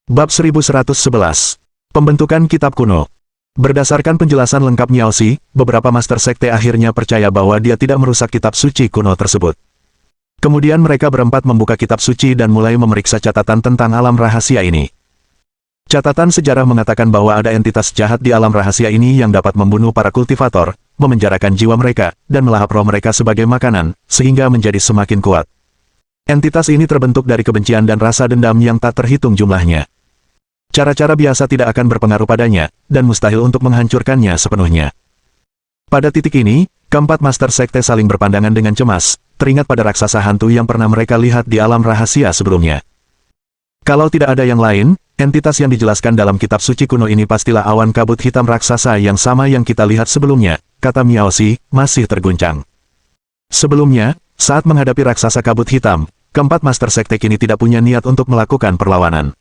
Bab 1111. Pembentukan Kitab Kuno. Berdasarkan penjelasan lengkap Miaoxi, beberapa master sekte akhirnya percaya bahwa dia tidak merusak kitab suci kuno tersebut. Kemudian mereka berempat membuka kitab suci dan mulai memeriksa catatan tentang alam rahasia ini. Catatan sejarah mengatakan bahwa ada entitas jahat di alam rahasia ini yang dapat membunuh para kultivator, memenjarakan jiwa mereka, dan melahap roh mereka sebagai makanan, sehingga menjadi semakin kuat. Entitas ini terbentuk dari kebencian dan rasa dendam yang tak terhitung jumlahnya. Cara-cara biasa tidak akan berpengaruh padanya, dan mustahil untuk menghancurkannya sepenuhnya. Pada titik ini, keempat master sekte saling berpandangan dengan cemas, teringat pada raksasa hantu yang pernah mereka lihat di alam rahasia sebelumnya. Kalau tidak ada yang lain, entitas yang dijelaskan dalam kitab suci kuno ini pastilah awan kabut hitam raksasa yang sama yang kita lihat sebelumnya, kata Miaoxi, masih terguncang. Sebelumnya, saat menghadapi raksasa kabut hitam, keempat master sekte kini tidak punya niat untuk melakukan perlawanan.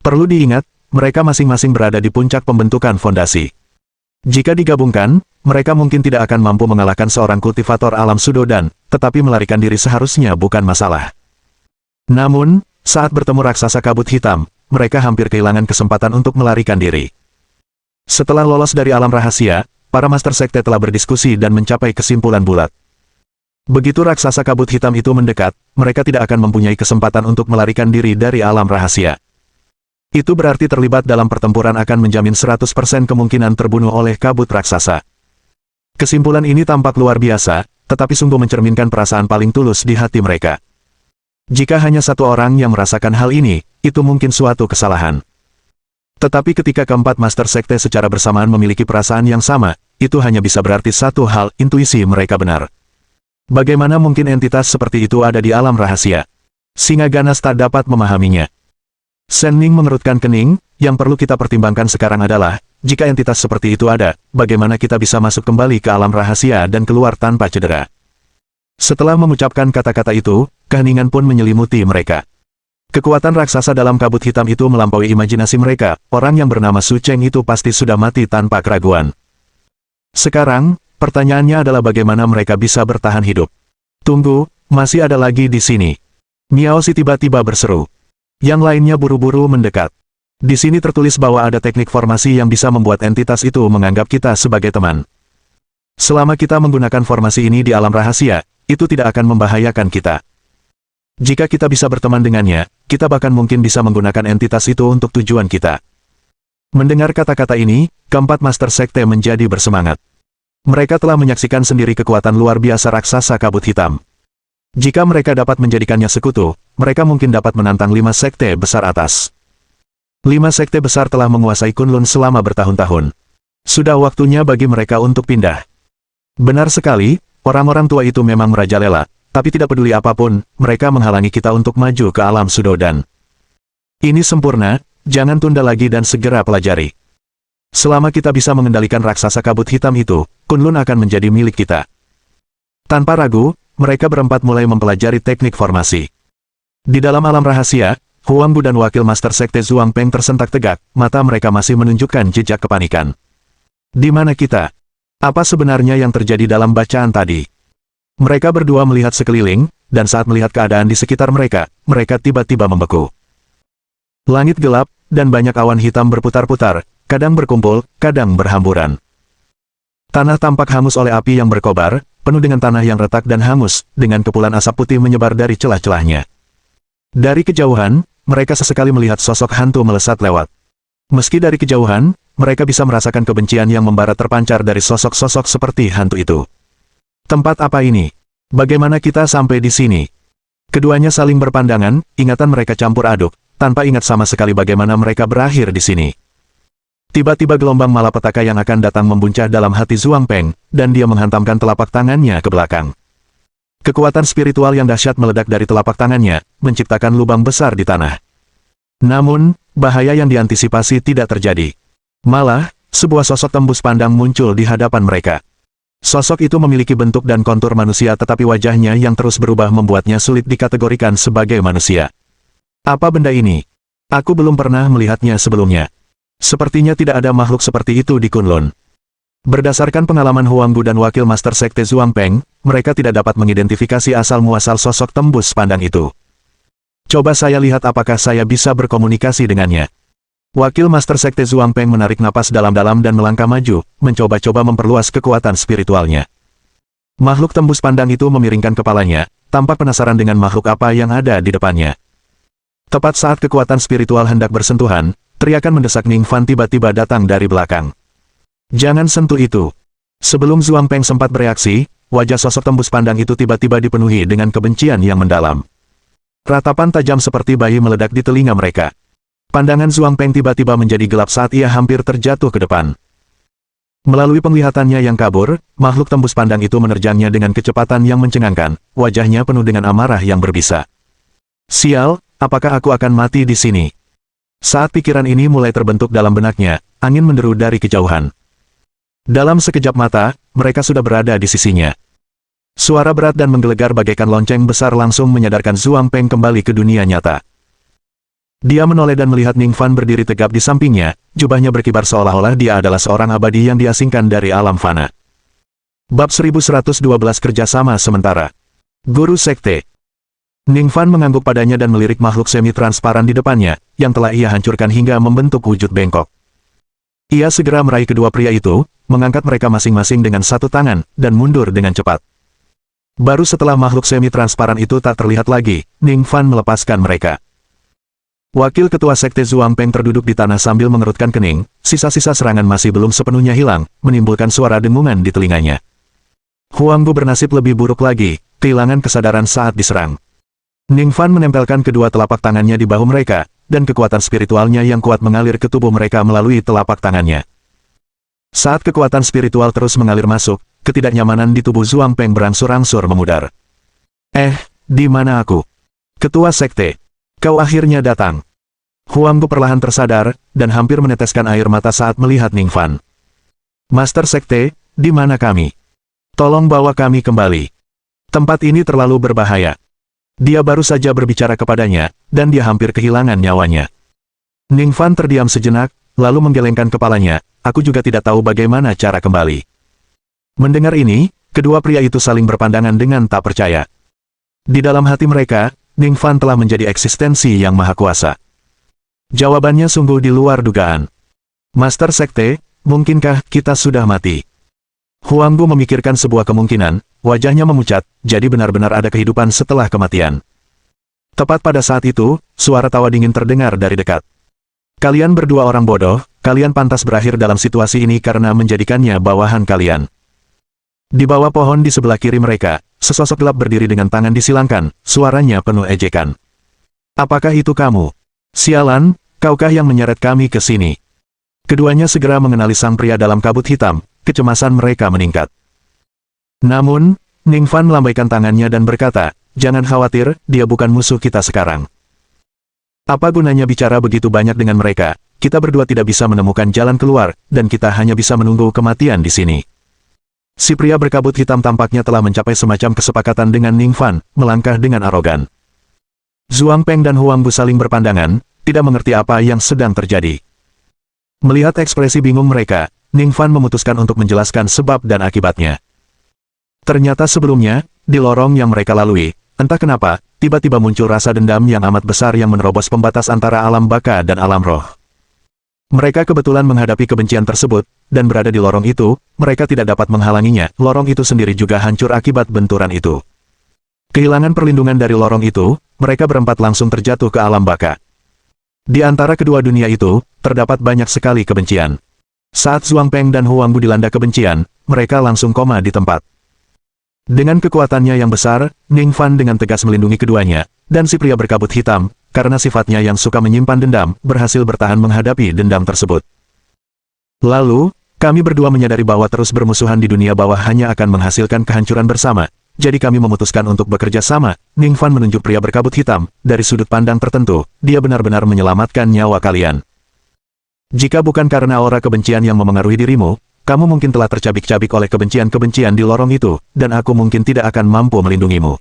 Perlu diingat, mereka masing-masing berada di puncak pembentukan fondasi. Jika digabungkan, mereka mungkin tidak akan mampu mengalahkan seorang kultivator alam Sudodan, tetapi melarikan diri seharusnya bukan masalah. Namun, saat bertemu raksasa kabut hitam, mereka hampir kehilangan kesempatan untuk melarikan diri. Setelah lolos dari alam rahasia, para master sekte telah berdiskusi dan mencapai kesimpulan bulat. Begitu raksasa kabut hitam itu mendekat, mereka tidak akan mempunyai kesempatan untuk melarikan diri dari alam rahasia. Itu berarti terlibat dalam pertempuran akan menjamin 100% kemungkinan terbunuh oleh kabut raksasa. Kesimpulan ini tampak luar biasa, tetapi sungguh mencerminkan perasaan paling tulus di hati mereka. Jika hanya satu orang yang merasakan hal ini, itu mungkin suatu kesalahan. Tetapi ketika keempat master sekte secara bersamaan memiliki perasaan yang sama, itu hanya bisa berarti satu hal, intuisi mereka benar. Bagaimana mungkin entitas seperti itu ada di alam rahasia? Singa ganas tak dapat memahaminya. Sen Ning mengerutkan kening, yang perlu kita pertimbangkan sekarang adalah, jika entitas seperti itu ada, bagaimana kita bisa masuk kembali ke alam rahasia dan keluar tanpa cedera. Setelah mengucapkan kata-kata itu, keheningan pun menyelimuti mereka. Kekuatan raksasa dalam kabut hitam itu melampaui imajinasi mereka, orang yang bernama Su Cheng itu pasti sudah mati tanpa keraguan. Sekarang, pertanyaannya adalah bagaimana mereka bisa bertahan hidup. Tunggu, masih ada lagi di sini. Miaoxi tiba-tiba berseru. Yang lainnya buru-buru mendekat. Di sini tertulis bahwa ada teknik formasi yang bisa membuat entitas itu menganggap kita sebagai teman. Selama kita menggunakan formasi ini di alam rahasia, itu tidak akan membahayakan kita. Jika kita bisa berteman dengannya, kita bahkan mungkin bisa menggunakan entitas itu untuk tujuan kita. Mendengar kata-kata ini, keempat master sekte menjadi bersemangat. Mereka telah menyaksikan sendiri kekuatan luar biasa raksasa kabut hitam. Jika mereka dapat menjadikannya sekutu, mereka mungkin dapat menantang 5 sekte besar atas. 5 sekte besar telah menguasai Kunlun selama bertahun-tahun. Sudah waktunya bagi mereka untuk pindah. Benar sekali, orang-orang tua itu memang merajalela, tapi tidak peduli apapun, mereka menghalangi kita untuk maju ke alam Sudodan. Ini sempurna, jangan tunda lagi dan segera pelajari. Selama kita bisa mengendalikan raksasa kabut hitam itu, Kunlun akan menjadi milik kita. Tanpa ragu, mereka berempat mulai mempelajari teknik formasi. Di dalam alam rahasia, Huangbu dan wakil master sekte Zhuang Peng tersentak tegak, mata mereka masih menunjukkan jejak kepanikan. Di mana kita? Apa sebenarnya yang terjadi dalam bacaan tadi? Mereka berdua melihat sekeliling, dan saat melihat keadaan di sekitar mereka, mereka tiba-tiba membeku. Langit gelap, dan banyak awan hitam berputar-putar, kadang berkumpul, kadang berhamburan. Tanah tampak hangus oleh api yang berkobar, penuh dengan tanah yang retak dan hangus, dengan kepulan asap putih menyebar dari celah-celahnya. Dari kejauhan, mereka sesekali melihat sosok hantu melesat lewat. Meski dari kejauhan, mereka bisa merasakan kebencian yang membara terpancar dari sosok-sosok seperti hantu itu. Tempat apa ini? Bagaimana kita sampai di sini? Keduanya saling berpandangan, ingatan mereka campur aduk, tanpa ingat sama sekali bagaimana mereka berakhir di sini. Tiba-tiba gelombang malapetaka yang akan datang membuncah dalam hati Zhuang Peng, dan dia menghantamkan telapak tangannya ke belakang. Kekuatan spiritual yang dahsyat meledak dari telapak tangannya, menciptakan lubang besar di tanah. Namun, bahaya yang diantisipasi tidak terjadi. Malah, sebuah sosok tembus pandang muncul di hadapan mereka. Sosok itu memiliki bentuk dan kontur manusia tetapi wajahnya yang terus berubah membuatnya sulit dikategorikan sebagai manusia. Apa benda ini? Aku belum pernah melihatnya sebelumnya. Sepertinya tidak ada makhluk seperti itu di Kunlun. Berdasarkan pengalaman Huangbu dan wakil master sekte Zhuang Peng, mereka tidak dapat mengidentifikasi asal-muasal sosok tembus pandang itu. Coba saya lihat apakah saya bisa berkomunikasi dengannya. Wakil Master Sekte Zhuang Peng menarik napas dalam-dalam dan melangkah maju, mencoba-coba memperluas kekuatan spiritualnya. Makhluk tembus pandang itu memiringkan kepalanya, tampak penasaran dengan makhluk apa yang ada di depannya. Tepat saat kekuatan spiritual hendak bersentuhan, teriakan mendesak Ning Fan tiba-tiba datang dari belakang. Jangan sentuh itu. Sebelum Zhuang Peng sempat bereaksi, wajah sosok tembus pandang itu tiba-tiba dipenuhi dengan kebencian yang mendalam. Ratapan tajam seperti bayi meledak di telinga mereka. Pandangan Zhuang Peng tiba-tiba menjadi gelap saat ia hampir terjatuh ke depan. Melalui penglihatannya yang kabur, makhluk tembus pandang itu menerjangnya dengan kecepatan yang mencengangkan, wajahnya penuh dengan amarah yang berbisa. Sial, apakah aku akan mati di sini? Saat pikiran ini mulai terbentuk dalam benaknya, angin menderu dari kejauhan. Dalam sekejap mata, mereka sudah berada di sisinya. Suara berat dan menggelegar bagaikan lonceng besar langsung menyadarkan Zhuang Peng kembali ke dunia nyata. Dia menoleh dan melihat Ning Fan berdiri tegap di sampingnya, jubahnya berkibar seolah-olah dia adalah seorang abadi yang diasingkan dari alam fana. Bab 1112 Kerjasama Sementara. Guru Sekte. Ning Fan mengangguk padanya dan melirik makhluk semi-transparan di depannya, yang telah ia hancurkan hingga membentuk wujud bengkok. Ia segera meraih kedua pria itu, mengangkat mereka masing-masing dengan satu tangan, dan mundur dengan cepat. Baru setelah makhluk semi-transparan itu tak terlihat lagi, Ning Fan melepaskan mereka. Wakil Ketua Sekte Zhuang Peng terduduk di tanah sambil mengerutkan kening, sisa-sisa serangan masih belum sepenuhnya hilang, menimbulkan suara dengungan di telinganya. Huanggu bernasib lebih buruk lagi, kehilangan kesadaran saat diserang. Ning Fan menempelkan kedua telapak tangannya di bahu mereka, dan kekuatan spiritualnya yang kuat mengalir ke tubuh mereka melalui telapak tangannya. Saat kekuatan spiritual terus mengalir masuk, ketidaknyamanan di tubuh Zhuang Peng berangsur-angsur memudar. Di mana aku? Ketua Sekte, kau akhirnya datang. Huanggu perlahan tersadar, dan hampir meneteskan air mata saat melihat Ning Fan. Master Sekte, di mana kami? Tolong bawa kami kembali. Tempat ini terlalu berbahaya. Dia baru saja berbicara kepadanya, dan dia hampir kehilangan nyawanya. Ning Fan terdiam sejenak, lalu menggelengkan kepalanya, aku juga tidak tahu bagaimana cara kembali. Mendengar ini, kedua pria itu saling berpandangan dengan tak percaya. Di dalam hati mereka, Ning Fan telah menjadi eksistensi yang maha kuasa. Jawabannya sungguh di luar dugaan. Master Sekte, mungkinkah kita sudah mati? Huanggu memikirkan sebuah kemungkinan, wajahnya memucat, jadi benar-benar ada kehidupan setelah kematian. Tepat pada saat itu, suara tawa dingin terdengar dari dekat. Kalian berdua orang bodoh, kalian pantas berakhir dalam situasi ini karena menjadikannya bawahan kalian. Di bawah pohon di sebelah kiri mereka, sesosok gelap berdiri dengan tangan disilangkan, suaranya penuh ejekan. Apakah itu kamu? Sialan, kaukah yang menyeret kami ke sini? Keduanya segera mengenali sang pria dalam kabut hitam, kecemasan mereka meningkat. Namun, Ning Fan melambaikan tangannya dan berkata, jangan khawatir, dia bukan musuh kita sekarang. Apa gunanya bicara begitu banyak dengan mereka, kita berdua tidak bisa menemukan jalan keluar, dan kita hanya bisa menunggu kematian di sini. Si pria berkabut hitam tampaknya telah mencapai semacam kesepakatan dengan Ning Fan, melangkah dengan arogan. Zhuang Peng dan Huanggu saling berpandangan, tidak mengerti apa yang sedang terjadi. Melihat ekspresi bingung mereka, Ning Fan memutuskan untuk menjelaskan sebab dan akibatnya. Ternyata sebelumnya, di lorong yang mereka lalui, entah kenapa, tiba-tiba muncul rasa dendam yang amat besar yang menerobos pembatas antara alam baka dan alam roh. Mereka kebetulan menghadapi kebencian tersebut, dan berada di lorong itu, mereka tidak dapat menghalanginya, lorong itu sendiri juga hancur akibat benturan itu. Kehilangan perlindungan dari lorong itu, mereka berempat langsung terjatuh ke alam baka. Di antara kedua dunia itu, terdapat banyak sekali kebencian. Saat Zhuang Peng dan Huanggu dilanda kebencian, mereka langsung koma di tempat. Dengan kekuatannya yang besar, Ning Fan dengan tegas melindungi keduanya, dan si pria berkabut hitam, karena sifatnya yang suka menyimpan dendam, berhasil bertahan menghadapi dendam tersebut. Lalu, kami berdua menyadari bahwa terus bermusuhan di dunia bawah hanya akan menghasilkan kehancuran bersama, jadi kami memutuskan untuk bekerja sama. Ning Fan menunjuk pria berkabut hitam, dari sudut pandang tertentu, dia benar-benar menyelamatkan nyawa kalian. Jika bukan karena aura kebencian yang memengaruhi dirimu, kamu mungkin telah tercabik-cabik oleh kebencian-kebencian di lorong itu, dan aku mungkin tidak akan mampu melindungimu.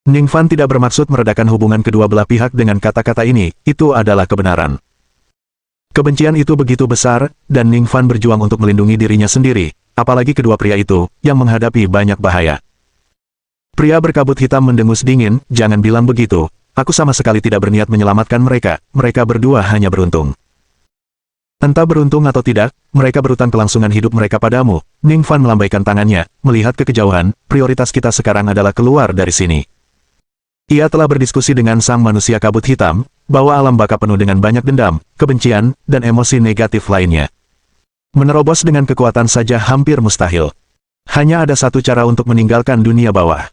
Ning Fan tidak bermaksud meredakan hubungan kedua belah pihak dengan kata-kata ini, itu adalah kebenaran. Kebencian itu begitu besar, dan Ning Fan berjuang untuk melindungi dirinya sendiri, apalagi kedua pria itu, yang menghadapi banyak bahaya. Pria berkabut hitam mendengus dingin, jangan bilang begitu, aku sama sekali tidak berniat menyelamatkan mereka, mereka berdua hanya beruntung. Entah beruntung atau tidak, mereka berutang kelangsungan hidup mereka padamu. Ning Fan melambaikan tangannya, melihat ke kejauhan, prioritas kita sekarang adalah keluar dari sini. Ia telah berdiskusi dengan sang manusia kabut hitam, bahwa alam baka penuh dengan banyak dendam, kebencian, dan emosi negatif lainnya. Menerobos dengan kekuatan saja hampir mustahil. Hanya ada satu cara untuk meninggalkan dunia bawah.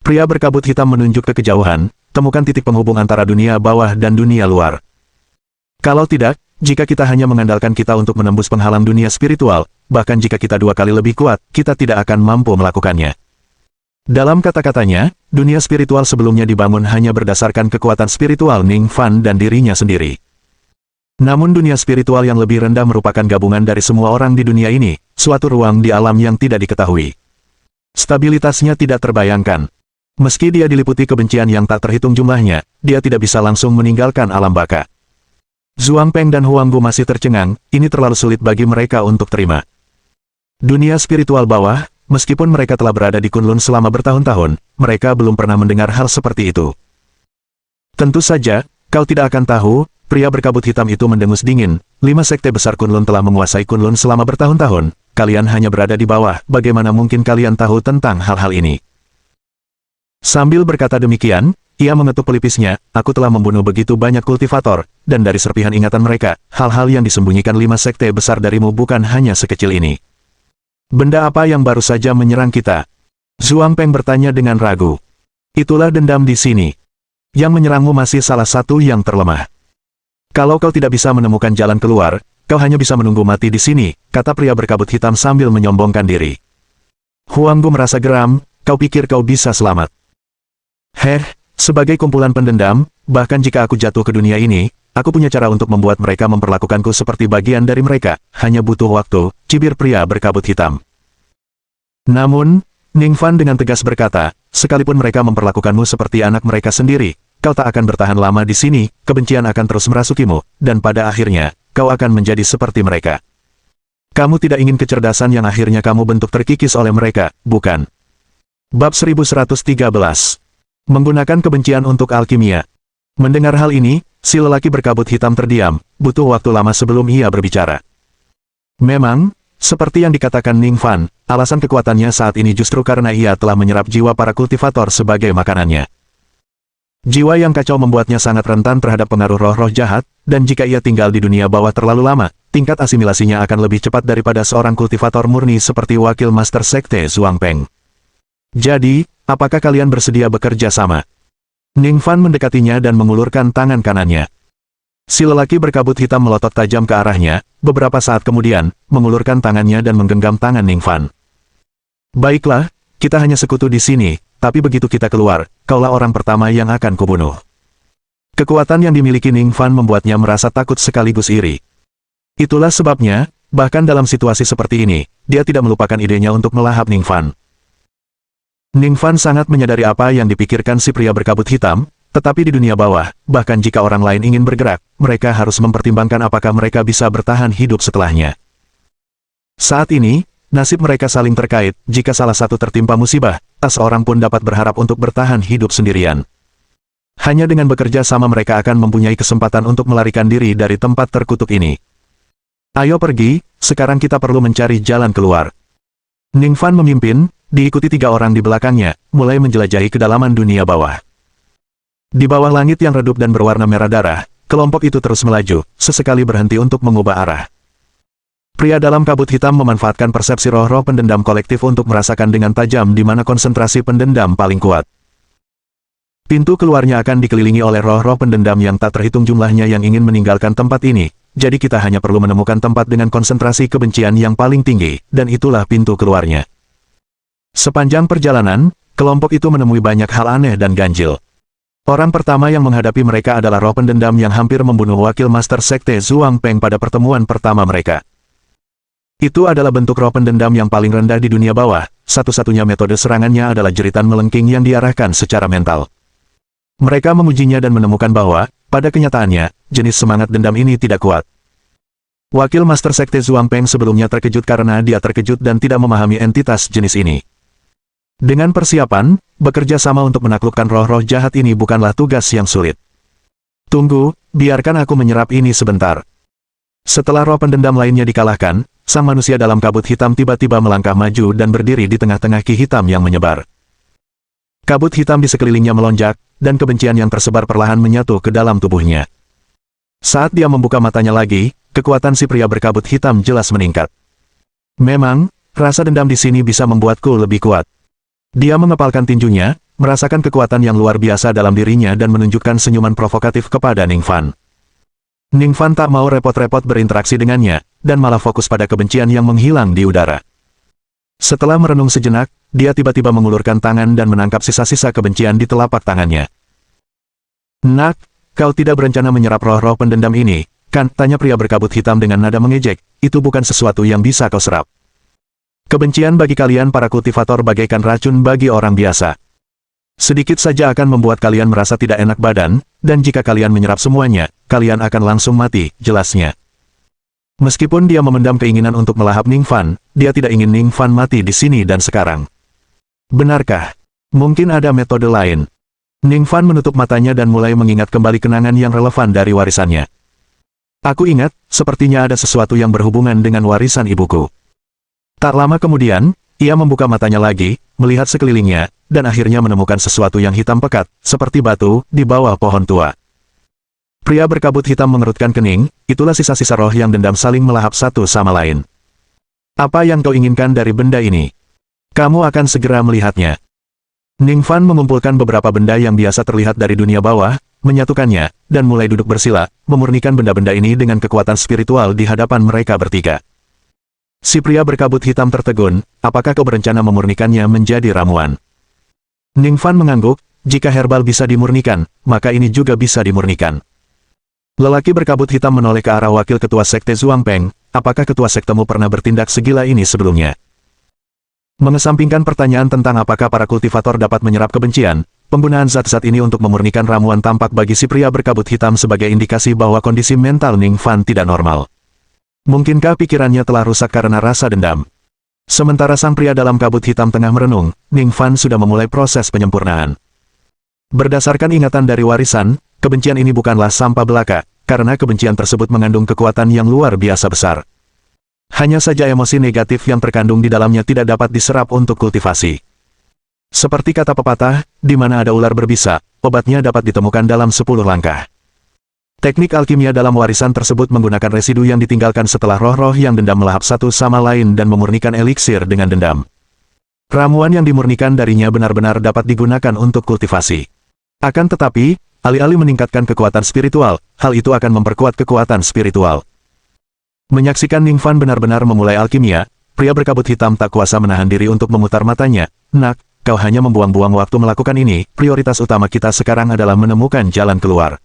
Pria berkabut hitam menunjuk ke kejauhan, temukan titik penghubung antara dunia bawah dan dunia luar. Kalau tidak, jika kita hanya mengandalkan kita untuk menembus penghalang dunia spiritual, bahkan jika kita 2 kali lebih kuat, kita tidak akan mampu melakukannya. Dalam kata-katanya, dunia spiritual sebelumnya dibangun hanya berdasarkan kekuatan spiritual Ning Fan dan dirinya sendiri. Namun dunia spiritual yang lebih rendah merupakan gabungan dari semua orang di dunia ini, suatu ruang di alam yang tidak diketahui. Stabilitasnya tidak terbayangkan. Meski dia diliputi kebencian yang tak terhitung jumlahnya, dia tidak bisa langsung meninggalkan alam baka. Zhuang Peng dan Huang Gu masih tercengang, ini terlalu sulit bagi mereka untuk terima. Dunia spiritual bawah, meskipun mereka telah berada di Kunlun selama bertahun-tahun, mereka belum pernah mendengar hal seperti itu. Tentu saja, kau tidak akan tahu, pria berkabut hitam itu mendengus dingin, 5 sekte besar Kunlun telah menguasai Kunlun selama bertahun-tahun, kalian hanya berada di bawah, bagaimana mungkin kalian tahu tentang hal-hal ini? Sambil berkata demikian, ia mengetuk pelipisnya, aku telah membunuh begitu banyak kultivator, dan dari serpihan ingatan mereka, hal-hal yang disembunyikan 5 sekte besar darimu bukan hanya sekecil ini. Benda apa yang baru saja menyerang kita? Zhuang Peng bertanya dengan ragu. Itulah dendam di sini. Yang menyerangmu masih salah satu yang terlemah. Kalau kau tidak bisa menemukan jalan keluar, kau hanya bisa menunggu mati di sini, kata pria berkabut hitam sambil menyombongkan diri. Huang Gu merasa geram, kau pikir kau bisa selamat? Sebagai kumpulan pendendam, bahkan jika aku jatuh ke dunia ini, aku punya cara untuk membuat mereka memperlakukanku seperti bagian dari mereka, hanya butuh waktu, cibir pria berkabut hitam. Namun, Ning Fan dengan tegas berkata, sekalipun mereka memperlakukanmu seperti anak mereka sendiri, kau tak akan bertahan lama di sini, kebencian akan terus merasukimu, dan pada akhirnya, kau akan menjadi seperti mereka. Kamu tidak ingin kecerdasan yang akhirnya kamu bentuk terkikis oleh mereka, bukan? Bab 1113. Menggunakan kebencian untuk alkimia. Mendengar hal ini, si lelaki berkabut hitam terdiam, butuh waktu lama sebelum ia berbicara. Memang, seperti yang dikatakan Ning Fan, alasan kekuatannya saat ini justru karena ia telah menyerap jiwa para kultivator sebagai makanannya. Jiwa yang kacau membuatnya sangat rentan terhadap pengaruh roh-roh jahat, dan jika ia tinggal di dunia bawah terlalu lama, tingkat asimilasinya akan lebih cepat daripada seorang kultivator murni seperti wakil Master Sekte Zhuang Peng. Jadi, apakah kalian bersedia bekerja sama? Ning Fan mendekatinya dan mengulurkan tangan kanannya. Si lelaki berkabut hitam melotot tajam ke arahnya, beberapa saat kemudian, mengulurkan tangannya dan menggenggam tangan Ning Fan. Baiklah, kita hanya sekutu di sini, tapi begitu kita keluar, kaulah orang pertama yang akan kubunuh. Kekuatan yang dimiliki Ning Fan membuatnya merasa takut sekaligus iri. Itulah sebabnya, bahkan dalam situasi seperti ini, dia tidak melupakan idenya untuk melahap Ning Fan. Ning Fan sangat menyadari apa yang dipikirkan si pria berkabut hitam, tetapi di dunia bawah, bahkan jika orang lain ingin bergerak, mereka harus mempertimbangkan apakah mereka bisa bertahan hidup setelahnya. Saat ini, nasib mereka saling terkait, jika salah satu tertimpa musibah, tak seorang pun dapat berharap untuk bertahan hidup sendirian. Hanya dengan bekerja sama mereka akan mempunyai kesempatan untuk melarikan diri dari tempat terkutuk ini. Ayo pergi, sekarang kita perlu mencari jalan keluar. Ning Fan memimpin, diikuti 3 orang di belakangnya, mulai menjelajahi kedalaman dunia bawah. Di bawah langit yang redup dan berwarna merah darah, kelompok itu terus melaju, sesekali berhenti untuk mengubah arah. Pria dalam kabut hitam memanfaatkan persepsi roh-roh pendendam kolektif untuk merasakan dengan tajam di mana konsentrasi pendendam paling kuat. Pintu keluarnya akan dikelilingi oleh roh-roh pendendam yang tak terhitung jumlahnya yang ingin meninggalkan tempat ini, jadi kita hanya perlu menemukan tempat dengan konsentrasi kebencian yang paling tinggi, dan itulah pintu keluarnya. Sepanjang perjalanan, kelompok itu menemui banyak hal aneh dan ganjil. Orang pertama yang menghadapi mereka adalah roh pendendam yang hampir membunuh wakil Master Sekte Zhuang Peng pada pertemuan pertama mereka. Itu adalah bentuk roh pendendam yang paling rendah di dunia bawah, satu-satunya metode serangannya adalah jeritan melengking yang diarahkan secara mental. Mereka mengujinya dan menemukan bahwa, pada kenyataannya, jenis semangat dendam ini tidak kuat. Wakil Master Sekte Zhuang Peng sebelumnya terkejut karena dia terkejut dan tidak memahami entitas jenis ini. Dengan persiapan, bekerja sama untuk menaklukkan roh-roh jahat ini bukanlah tugas yang sulit. Tunggu, biarkan aku menyerap ini sebentar. Setelah roh pendendam lainnya dikalahkan, sang manusia dalam kabut hitam tiba-tiba melangkah maju dan berdiri di tengah-tengah ki hitam yang menyebar. Kabut hitam di sekelilingnya melonjak, dan kebencian yang tersebar perlahan menyatu ke dalam tubuhnya. Saat dia membuka matanya lagi, kekuatan si pria berkabut hitam jelas meningkat. Memang, rasa dendam di sini bisa membuatku lebih kuat. Dia mengepalkan tinjunya, merasakan kekuatan yang luar biasa dalam dirinya dan menunjukkan senyuman provokatif kepada Ning Fan. Ning Fan tak mau repot-repot berinteraksi dengannya, dan malah fokus pada kebencian yang menghilang di udara. Setelah merenung sejenak, dia tiba-tiba mengulurkan tangan dan menangkap sisa-sisa kebencian di telapak tangannya. Nak, kau tidak berencana menyerap roh-roh pendendam ini, kan? Tanya pria berkabut hitam dengan nada mengejek, itu bukan sesuatu yang bisa kau serap. Kebencian bagi kalian para kultivator bagaikan racun bagi orang biasa. Sedikit saja akan membuat kalian merasa tidak enak badan, dan jika kalian menyerap semuanya, kalian akan langsung mati, jelasnya. Meskipun dia memendam keinginan untuk melahap Ning Fan, dia tidak ingin Ning Fan mati di sini dan sekarang. Benarkah? Mungkin ada metode lain. Ning Fan menutup matanya dan mulai mengingat kembali kenangan yang relevan dari warisannya. Aku ingat, sepertinya ada sesuatu yang berhubungan dengan warisan ibuku. Tak lama kemudian, ia membuka matanya lagi, melihat sekelilingnya, dan akhirnya menemukan sesuatu yang hitam pekat, seperti batu, di bawah pohon tua. Pria berkabut hitam mengerutkan kening, itulah sisa-sisa roh yang dendam saling melahap satu sama lain. Apa yang kau inginkan dari benda ini? Kamu akan segera melihatnya. Ning Fan mengumpulkan beberapa benda yang biasa terlihat dari dunia bawah, menyatukannya, dan mulai duduk bersila, memurnikan benda-benda ini dengan kekuatan spiritual di hadapan mereka bertiga. Si pria berkabut hitam tertegun, apakah kau berencana memurnikannya menjadi ramuan? Ning Fan mengangguk, jika herbal bisa dimurnikan, maka ini juga bisa dimurnikan. Lelaki berkabut hitam menoleh ke arah wakil ketua sekte Zhuang Peng, apakah ketua sektemu pernah bertindak segila ini sebelumnya? Mengesampingkan pertanyaan tentang apakah para kultivator dapat menyerap kebencian, penggunaan zat-zat ini untuk memurnikan ramuan tampak bagi si pria berkabut hitam sebagai indikasi bahwa kondisi mental Ning Fan tidak normal. Mungkinkah pikirannya telah rusak karena rasa dendam? Sementara sang pria dalam kabut hitam tengah merenung, Ning Fan sudah memulai proses penyempurnaan. Berdasarkan ingatan dari warisan, kebencian ini bukanlah sampah belaka, karena kebencian tersebut mengandung kekuatan yang luar biasa besar. Hanya saja emosi negatif yang terkandung di dalamnya tidak dapat diserap untuk kultivasi. Seperti kata pepatah, di mana ada ular berbisa, obatnya dapat ditemukan dalam 10 langkah. Teknik alkimia dalam warisan tersebut menggunakan residu yang ditinggalkan setelah roh-roh yang dendam melahap satu sama lain dan memurnikan eliksir dengan dendam. Ramuan yang dimurnikan darinya benar-benar dapat digunakan untuk kultivasi. Akan tetapi, alih-alih meningkatkan kekuatan spiritual, hal itu akan memperkuat kekuatan spiritual. Menyaksikan Ning Fan benar-benar memulai alkimia, pria berkabut hitam tak kuasa menahan diri untuk memutar matanya. Nak, kau hanya membuang-buang waktu melakukan ini, prioritas utama kita sekarang adalah menemukan jalan keluar.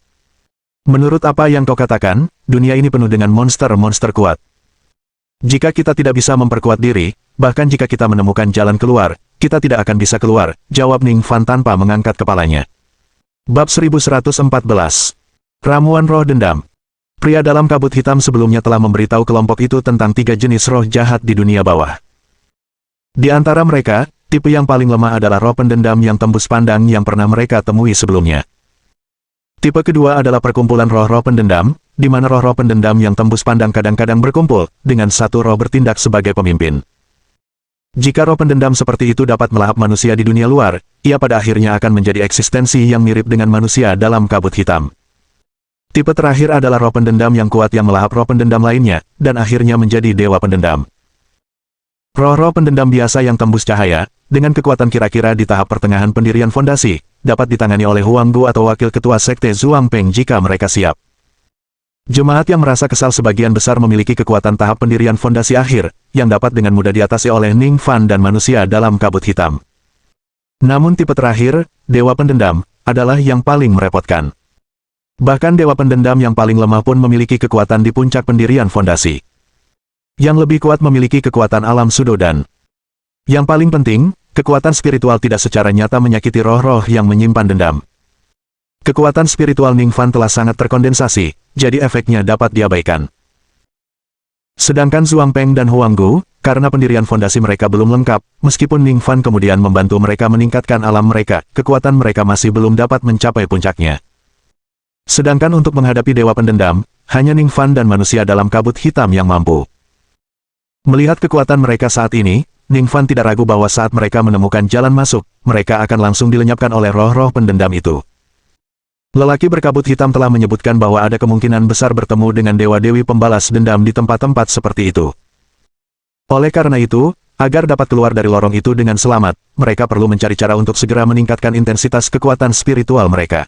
Menurut apa yang kau katakan, dunia ini penuh dengan monster-monster kuat. Jika kita tidak bisa memperkuat diri, bahkan jika kita menemukan jalan keluar, kita tidak akan bisa keluar, jawab Ning Fan tanpa mengangkat kepalanya. Bab 1114. Ramuan Roh Dendam. Pria dalam kabut hitam sebelumnya telah memberitahu kelompok itu tentang 3 jenis roh jahat di dunia bawah. Di antara mereka, tipe yang paling lemah adalah roh pendendam yang tembus pandang yang pernah mereka temui sebelumnya. Tipe kedua adalah perkumpulan roh-roh pendendam, di mana roh-roh pendendam yang tembus pandang kadang-kadang berkumpul, dengan satu roh bertindak sebagai pemimpin. Jika roh pendendam seperti itu dapat melahap manusia di dunia luar, ia pada akhirnya akan menjadi eksistensi yang mirip dengan manusia dalam kabut hitam. Tipe terakhir adalah roh pendendam yang kuat yang melahap roh pendendam lainnya, dan akhirnya menjadi dewa pendendam. Roh-roh pendendam biasa yang tembus cahaya, dengan kekuatan kira-kira di tahap pertengahan pendirian fondasi, dapat ditangani oleh Huang Gu atau wakil ketua sekte Zhuang Peng jika mereka siap. Jemaat yang merasa kesal sebagian besar memiliki kekuatan tahap pendirian fondasi akhir, yang dapat dengan mudah diatasi oleh Ning Fan dan manusia dalam kabut hitam. Namun tipe terakhir, dewa pendendam, adalah yang paling merepotkan. Bahkan dewa pendendam yang paling lemah pun memiliki kekuatan di puncak pendirian fondasi. Yang lebih kuat memiliki kekuatan alam sudodan. Yang paling penting, kekuatan spiritual tidak secara nyata menyakiti roh-roh yang menyimpan dendam. Kekuatan spiritual Ning Fan telah sangat terkondensasi, jadi efeknya dapat diabaikan. Sedangkan Zhuang Peng dan Huang Gu, karena pendirian fondasi mereka belum lengkap, meskipun Ning Fan kemudian membantu mereka meningkatkan alam mereka, kekuatan mereka masih belum dapat mencapai puncaknya. Sedangkan untuk menghadapi dewa pendendam, hanya Ning Fan dan manusia dalam kabut hitam yang mampu. Melihat kekuatan mereka saat ini, Ning Fan tidak ragu bahwa saat mereka menemukan jalan masuk, mereka akan langsung dilenyapkan oleh roh-roh pendendam itu. Lelaki berkabut hitam telah menyebutkan bahwa ada kemungkinan besar bertemu dengan dewa-dewi pembalas dendam di tempat-tempat seperti itu. Oleh karena itu, agar dapat keluar dari lorong itu dengan selamat, mereka perlu mencari cara untuk segera meningkatkan intensitas kekuatan spiritual mereka.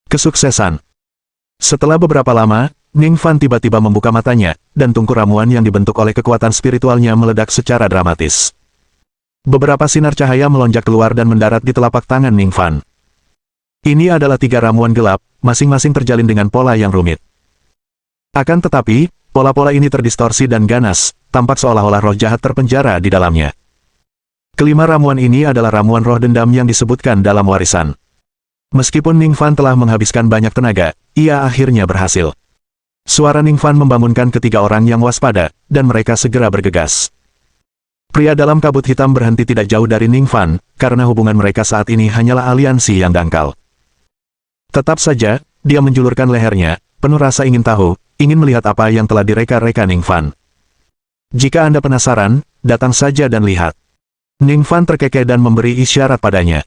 Kesuksesan. Setelah beberapa lama, Ning Fan tiba-tiba membuka matanya, dan tungku ramuan yang dibentuk oleh kekuatan spiritualnya meledak secara dramatis. Beberapa sinar cahaya melonjak keluar dan mendarat di telapak tangan Ning Fan. Ini adalah 3 ramuan gelap, masing-masing terjalin dengan pola yang rumit. Akan tetapi, pola-pola ini terdistorsi dan ganas, tampak seolah-olah roh jahat terpenjara di dalamnya. Kelima ramuan ini adalah ramuan roh dendam yang disebutkan dalam warisan. Meskipun Ning Fan telah menghabiskan banyak tenaga, ia akhirnya berhasil. Suara Ning Fan membangunkan ketiga orang yang waspada, dan mereka segera bergegas. Pria dalam kabut hitam berhenti tidak jauh dari Ning Fan, karena hubungan mereka saat ini hanyalah aliansi yang dangkal. Tetap saja, dia menjulurkan lehernya, penuh rasa ingin tahu, ingin melihat apa yang telah direka-reka Ning Fan. Jika Anda penasaran, datang saja dan lihat. Ning Fan terkekeh dan memberi isyarat padanya.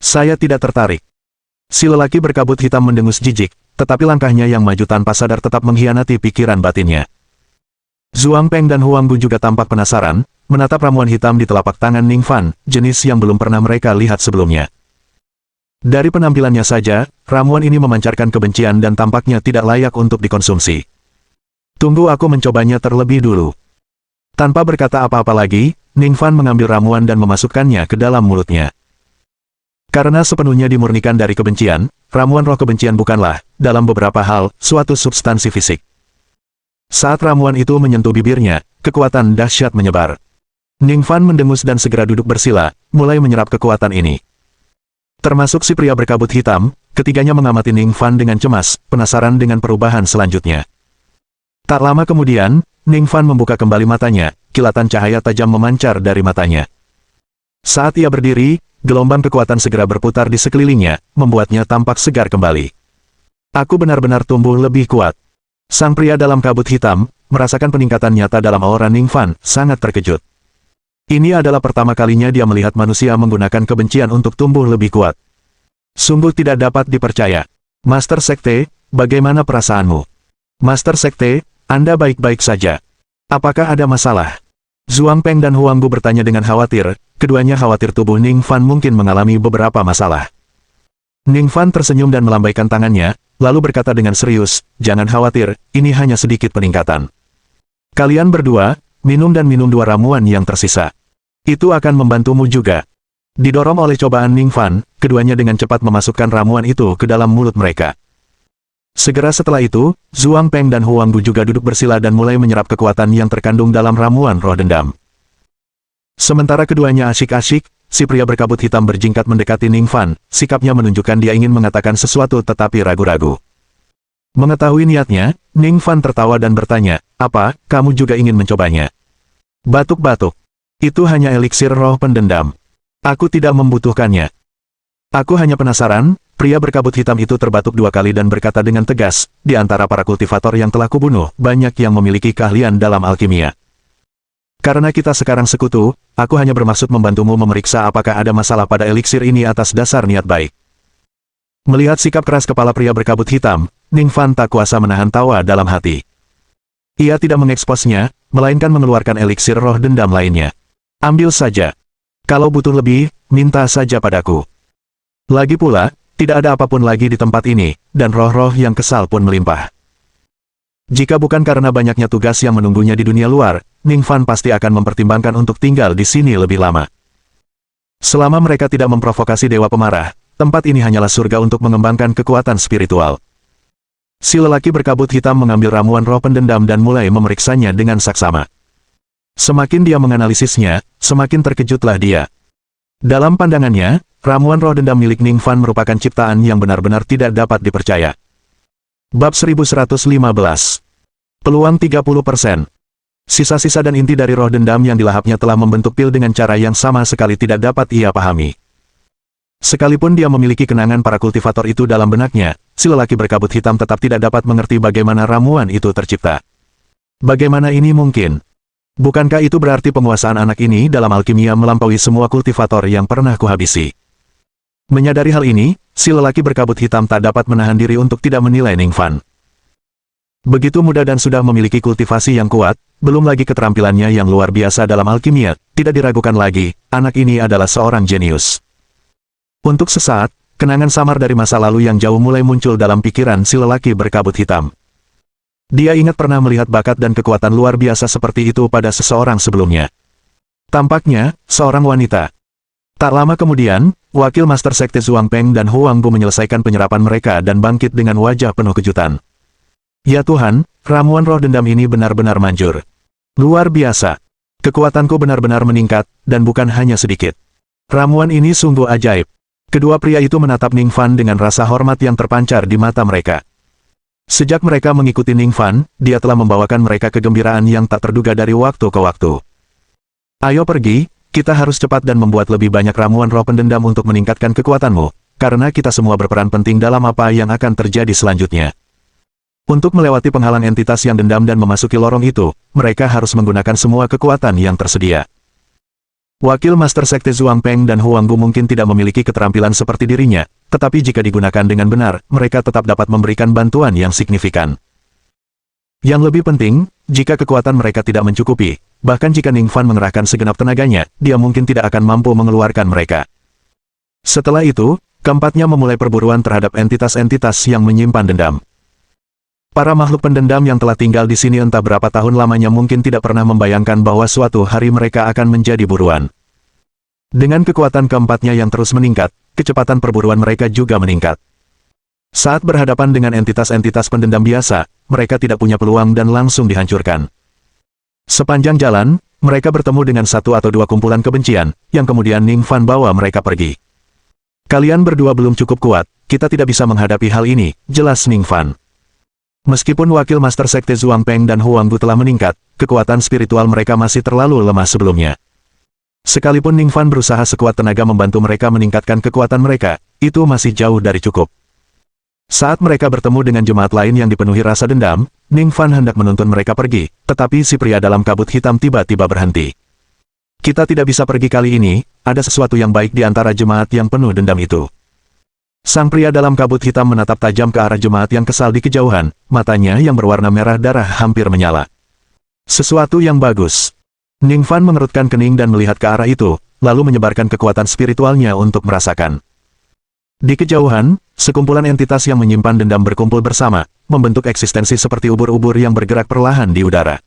Saya tidak tertarik. Si lelaki berkabut hitam mendengus jijik, tetapi langkahnya yang maju tanpa sadar tetap mengkhianati pikiran batinnya. Zhuang Peng dan Huang Bu juga tampak penasaran, menatap ramuan hitam di telapak tangan Ning Fan, jenis yang belum pernah mereka lihat sebelumnya. Dari penampilannya saja, ramuan ini memancarkan kebencian dan tampaknya tidak layak untuk dikonsumsi. Tunggu aku mencobanya terlebih dulu. Tanpa berkata apa-apa lagi, Ning Fan mengambil ramuan dan memasukkannya ke dalam mulutnya. Karena sepenuhnya dimurnikan dari kebencian, ramuan roh kebencian bukanlah, dalam beberapa hal, suatu substansi fisik. Saat ramuan itu menyentuh bibirnya, kekuatan dahsyat menyebar. Ning Fan mendengus dan segera duduk bersila, mulai menyerap kekuatan ini. Termasuk si pria berkabut hitam, ketiganya mengamati Ning Fan dengan cemas, penasaran dengan perubahan selanjutnya. Tak lama kemudian, Ning Fan membuka kembali matanya, kilatan cahaya tajam memancar dari matanya. Saat ia berdiri, gelombang kekuatan segera berputar di sekelilingnya, membuatnya tampak segar kembali. Aku benar-benar tumbuh lebih kuat. Sang pria dalam kabut hitam, merasakan peningkatan nyata dalam aura Ning Fan, sangat terkejut. Ini adalah pertama kalinya dia melihat manusia menggunakan kebencian untuk tumbuh lebih kuat. Sungguh tidak dapat dipercaya. Master Sekte, bagaimana perasaanmu? Master Sekte, Anda baik-baik saja. Apakah ada masalah? Zhuang Peng dan Huang Bu bertanya dengan khawatir, keduanya khawatir tubuh Ning Fan mungkin mengalami beberapa masalah. Ning Fan tersenyum dan melambaikan tangannya, lalu berkata dengan serius, jangan khawatir, ini hanya sedikit peningkatan. Kalian berdua, minum 2 ramuan yang tersisa. Itu akan membantumu juga. Didorong oleh cobaan Ning Fan, keduanya dengan cepat memasukkan ramuan itu ke dalam mulut mereka. Segera setelah itu, Zhuang Peng dan Huang Bu juga duduk bersila dan mulai menyerap kekuatan yang terkandung dalam ramuan roh dendam. Sementara keduanya asyik-asyik, si pria berkabut hitam berjingkat mendekati Ning Fan, sikapnya menunjukkan dia ingin mengatakan sesuatu tetapi ragu-ragu. Mengetahui niatnya, Ning Fan tertawa dan bertanya, apa, kamu juga ingin mencobanya? Batuk-batuk. Itu hanya eliksir roh pendendam. Aku tidak membutuhkannya. Aku hanya penasaran. Pria berkabut hitam itu terbatuk 2 kali dan berkata dengan tegas, di antara para kultivator yang telah kubunuh, banyak yang memiliki keahlian dalam alkimia. Karena kita sekarang sekutu, aku hanya bermaksud membantumu memeriksa apakah ada masalah pada eliksir ini atas dasar niat baik. Melihat sikap keras kepala pria berkabut hitam, Ning Fan tak kuasa menahan tawa dalam hati. Ia tidak mengeksposnya, melainkan mengeluarkan eliksir roh dendam lainnya. Ambil saja. Kalau butuh lebih, minta saja padaku. Lagi pula, tidak ada apapun lagi di tempat ini, dan roh-roh yang kesal pun melimpah. Jika bukan karena banyaknya tugas yang menunggunya di dunia luar, Ning Fan pasti akan mempertimbangkan untuk tinggal di sini lebih lama. Selama mereka tidak memprovokasi dewa pemarah, tempat ini hanyalah surga untuk mengembangkan kekuatan spiritual. Si lelaki berkabut hitam mengambil ramuan roh pendendam dan mulai memeriksanya dengan saksama. Semakin dia menganalisisnya, semakin terkejutlah dia. Dalam pandangannya, ramuan roh dendam milik Ning Fan merupakan ciptaan yang benar-benar tidak dapat dipercaya. Bab 1115. Peluang 30%. Sisa-sisa dan inti dari roh dendam yang dilahapnya telah membentuk pil dengan cara yang sama sekali tidak dapat ia pahami. Sekalipun dia memiliki kenangan para kultivator itu dalam benaknya, si lelaki berkabut hitam tetap tidak dapat mengerti bagaimana ramuan itu tercipta. Bagaimana ini mungkin? Bukankah itu berarti penguasaan anak ini dalam alkimia melampaui semua kultivator yang pernah kuhabisi? Menyadari hal ini, si lelaki berkabut hitam tak dapat menahan diri untuk tidak menilai Ningfan. Begitu muda dan sudah memiliki kultivasi yang kuat, belum lagi keterampilannya yang luar biasa dalam alkimia, tidak diragukan lagi, anak ini adalah seorang jenius. Untuk sesaat, kenangan samar dari masa lalu yang jauh mulai muncul dalam pikiran si lelaki berkabut hitam. Dia ingat pernah melihat bakat dan kekuatan luar biasa seperti itu pada seseorang sebelumnya. Tampaknya, seorang wanita. Tak lama kemudian, wakil Master Sekte Zhuang Peng dan Huang Bu menyelesaikan penyerapan mereka dan bangkit dengan wajah penuh kejutan. Ya Tuhan, ramuan roh dendam ini benar-benar manjur. Luar biasa. Kekuatanku benar-benar meningkat, dan bukan hanya sedikit. Ramuan ini sungguh ajaib. Kedua pria itu menatap Ningfan dengan rasa hormat yang terpancar di mata mereka. Sejak mereka mengikuti Ningfan, dia telah membawakan mereka kegembiraan yang tak terduga dari waktu ke waktu. Ayo pergi, kita harus cepat dan membuat lebih banyak ramuan roh pendendam untuk meningkatkan kekuatanmu, karena kita semua berperan penting dalam apa yang akan terjadi selanjutnya. Untuk melewati penghalang entitas yang dendam dan memasuki lorong itu, mereka harus menggunakan semua kekuatan yang tersedia. Wakil Master Sekte Zhuang Peng dan Huang Bu mungkin tidak memiliki keterampilan seperti dirinya, tetapi jika digunakan dengan benar, mereka tetap dapat memberikan bantuan yang signifikan. Yang lebih penting, jika kekuatan mereka tidak mencukupi, bahkan jika Ningfan mengerahkan segenap tenaganya, dia mungkin tidak akan mampu mengeluarkan mereka. Setelah itu, keempatnya memulai perburuan terhadap entitas-entitas yang menyimpan dendam. Para makhluk pendendam yang telah tinggal di sini entah berapa tahun lamanya mungkin tidak pernah membayangkan bahwa suatu hari mereka akan menjadi buruan. Dengan kekuatan keempatnya yang terus meningkat, kecepatan perburuan mereka juga meningkat. Saat berhadapan dengan entitas-entitas pendendam biasa, mereka tidak punya peluang dan langsung dihancurkan. Sepanjang jalan, mereka bertemu dengan satu atau dua kumpulan kebencian, yang kemudian Ningfan bawa mereka pergi. Kalian berdua belum cukup kuat, kita tidak bisa menghadapi hal ini, jelas Ningfan. Meskipun wakil Master Sekte Zhuang Peng dan Huang Bu telah meningkat, kekuatan spiritual mereka masih terlalu lemah sebelumnya. Sekalipun Ningfan berusaha sekuat tenaga membantu mereka meningkatkan kekuatan mereka, itu masih jauh dari cukup. Saat mereka bertemu dengan jemaat lain yang dipenuhi rasa dendam, Ningfan hendak menuntun mereka pergi, tetapi si pria dalam kabut hitam tiba-tiba berhenti. Kita tidak bisa pergi kali ini, ada sesuatu yang baik di antara jemaat yang penuh dendam itu. Sang pria dalam kabut hitam menatap tajam ke arah jemaat yang kesal di kejauhan, matanya yang berwarna merah darah hampir menyala. Sesuatu yang bagus. Ningfan mengerutkan kening dan melihat ke arah itu, lalu menyebarkan kekuatan spiritualnya untuk merasakan. Di kejauhan, sekumpulan entitas yang menyimpan dendam berkumpul bersama, membentuk eksistensi seperti ubur-ubur yang bergerak perlahan di udara.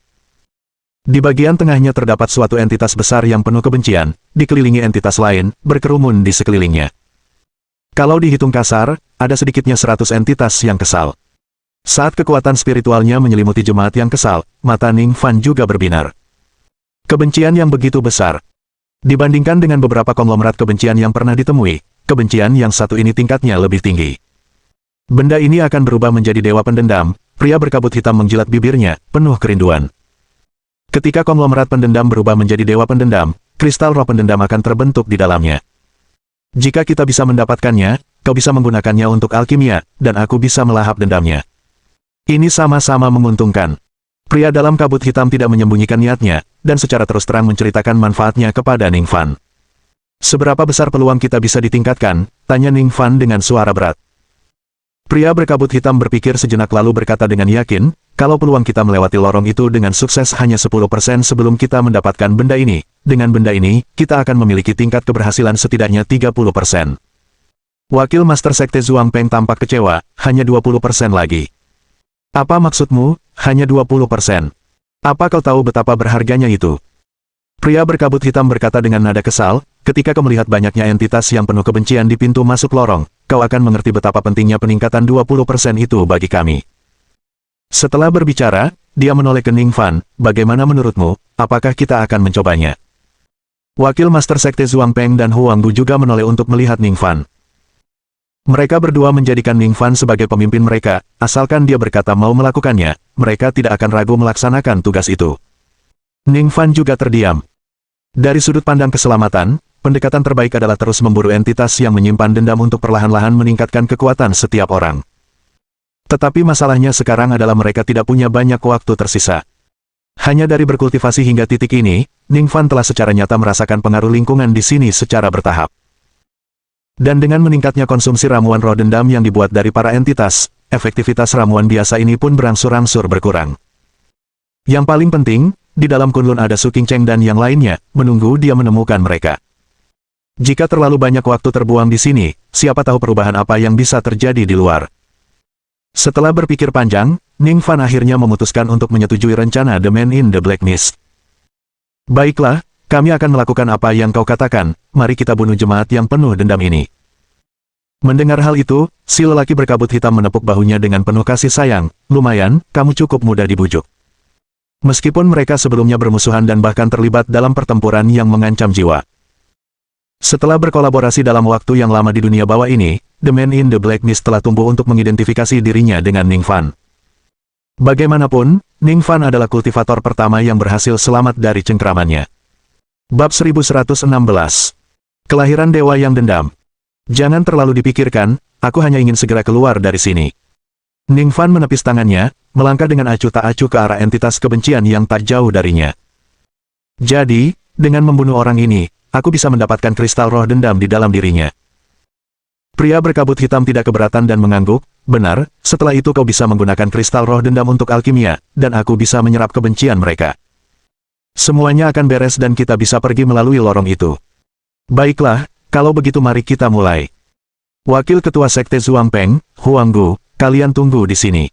Di bagian tengahnya terdapat suatu entitas besar yang penuh kebencian, dikelilingi entitas lain, berkerumun di sekelilingnya. Kalau dihitung kasar, ada sedikitnya 100 entitas yang kesal. Saat kekuatan spiritualnya menyelimuti jemaat yang kesal, mata Ningfan juga berbinar. Kebencian yang begitu besar. Dibandingkan dengan beberapa konglomerat kebencian yang pernah ditemui, kebencian yang satu ini tingkatnya lebih tinggi. Benda ini akan berubah menjadi dewa pendendam, pria berkabut hitam menjilat bibirnya, penuh kerinduan. Ketika konglomerat pendendam berubah menjadi dewa pendendam, kristal roh pendendam akan terbentuk di dalamnya. Jika kita bisa mendapatkannya, kau bisa menggunakannya untuk alkimia, dan aku bisa melahap dendamnya. Ini sama-sama menguntungkan. Pria dalam kabut hitam tidak menyembunyikan niatnya, dan secara terus terang menceritakan manfaatnya kepada Ningfan. Seberapa besar peluang kita bisa ditingkatkan? Tanya Ningfan dengan suara berat. Pria berkabut hitam berpikir sejenak lalu berkata dengan yakin, kalau peluang kita melewati lorong itu dengan sukses hanya 10% sebelum kita mendapatkan benda ini, dengan benda ini, kita akan memiliki tingkat keberhasilan setidaknya 30%. Wakil Master Sekte Zhuang Peng tampak kecewa, hanya 20% lagi. Apa maksudmu, hanya 20%? Apa kau tahu betapa berharganya itu? Pria berkabut hitam berkata dengan nada kesal, ketika kau melihat banyaknya entitas yang penuh kebencian di pintu masuk lorong, kau akan mengerti betapa pentingnya peningkatan 20% itu bagi kami. Setelah berbicara, dia menoleh ke Ningfan, bagaimana menurutmu, apakah kita akan mencobanya? Wakil Master Sekte Zhuang Peng dan Huang Bu juga menoleh untuk melihat Ningfan. Mereka berdua menjadikan Ningfan sebagai pemimpin mereka, asalkan dia berkata mau melakukannya, mereka tidak akan ragu melaksanakan tugas itu. Ning Fan juga terdiam. Dari sudut pandang keselamatan, pendekatan terbaik adalah terus memburu entitas yang menyimpan dendam untuk perlahan-lahan meningkatkan kekuatan setiap orang. Tetapi masalahnya sekarang adalah mereka tidak punya banyak waktu tersisa. Hanya dari berkultivasi hingga titik ini, Ning Fan telah secara nyata merasakan pengaruh lingkungan di sini secara bertahap. Dan dengan meningkatnya konsumsi ramuan roh dendam yang dibuat dari para entitas, efektivitas ramuan biasa ini pun berangsur-angsur berkurang. Yang paling penting, di dalam Kunlun ada Su Qingcheng dan yang lainnya, menunggu dia menemukan mereka. Jika terlalu banyak waktu terbuang di sini, siapa tahu perubahan apa yang bisa terjadi di luar. Setelah berpikir panjang, Ning Fan akhirnya memutuskan untuk menyetujui rencana The Man in the Black Mist. Baiklah, kami akan melakukan apa yang kau katakan, mari kita bunuh jemaat yang penuh dendam ini. Mendengar hal itu, si lelaki berkabut hitam menepuk bahunya dengan penuh kasih sayang, lumayan, kamu cukup mudah dibujuk. Meskipun mereka sebelumnya bermusuhan dan bahkan terlibat dalam pertempuran yang mengancam jiwa. Setelah berkolaborasi dalam waktu yang lama di dunia bawah ini, The Man in the Black Mist telah tumbuh untuk mengidentifikasi dirinya dengan Ning Fan. Bagaimanapun, Ning Fan adalah kultivator pertama yang berhasil selamat dari cengkramannya. Bab 1116. Kelahiran Dewa yang Dendam. Jangan terlalu dipikirkan, aku hanya ingin segera keluar dari sini. Ning Fan menepis tangannya, melangkah dengan acuh tak acuh ke arah entitas kebencian yang tak jauh darinya. Jadi, dengan membunuh orang ini, aku bisa mendapatkan kristal roh dendam di dalam dirinya. Pria berkabut hitam tidak keberatan dan mengangguk, benar, setelah itu kau bisa menggunakan kristal roh dendam untuk alkimia, dan aku bisa menyerap kebencian mereka. Semuanya akan beres dan kita bisa pergi melalui lorong itu. Baiklah, kalau begitu mari kita mulai. Wakil Ketua Sekte Zhuangpeng, Huanggu, kalian tunggu di sini.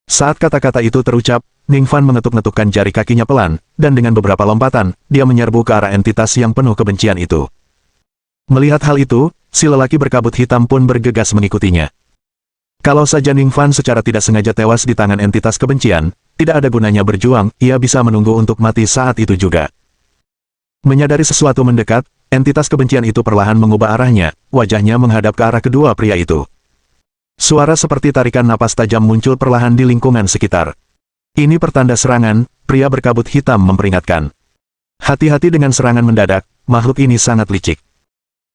Saat kata-kata itu terucap, Ning Fan mengetuk-ngetukkan jari kakinya pelan, dan dengan beberapa lompatan, dia menyerbu ke arah entitas yang penuh kebencian itu. Melihat hal itu, si lelaki berkabut hitam pun bergegas mengikutinya. Kalau saja Ning Fan secara tidak sengaja tewas di tangan entitas kebencian, tidak ada gunanya berjuang, ia bisa menunggu untuk mati saat itu juga. Menyadari sesuatu mendekat, entitas kebencian itu perlahan mengubah arahnya, wajahnya menghadap ke arah kedua pria itu. Suara seperti tarikan napas tajam muncul perlahan di lingkungan sekitar. Ini pertanda serangan, pria berkabut hitam memperingatkan. Hati-hati dengan serangan mendadak, makhluk ini sangat licik.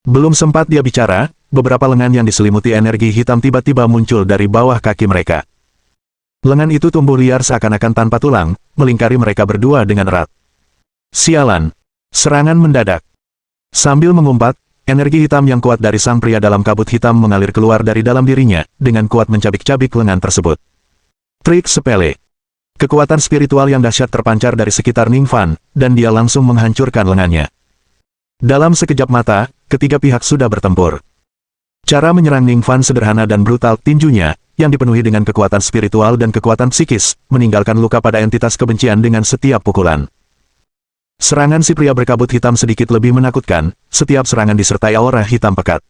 Belum sempat dia bicara, beberapa lengan yang diselimuti energi hitam tiba-tiba muncul dari bawah kaki mereka. Lengan itu tumbuh liar seakan-akan tanpa tulang, melingkari mereka berdua dengan erat. Sialan! Serangan mendadak. Sambil mengumpat, energi hitam yang kuat dari sang pria dalam kabut hitam mengalir keluar dari dalam dirinya, dengan kuat mencabik-cabik lengan tersebut. Trik sepele. Kekuatan spiritual yang dahsyat terpancar dari sekitar Ning Fan, dan dia langsung menghancurkan lengannya. Dalam sekejap mata, ketiga pihak sudah bertempur. Cara menyerang Ning Fan sederhana dan brutal, tinjunya, yang dipenuhi dengan kekuatan spiritual dan kekuatan psikis, meninggalkan luka pada entitas kebencian dengan setiap pukulan. Serangan si pria berkabut hitam sedikit lebih menakutkan, setiap serangan disertai aura hitam pekat.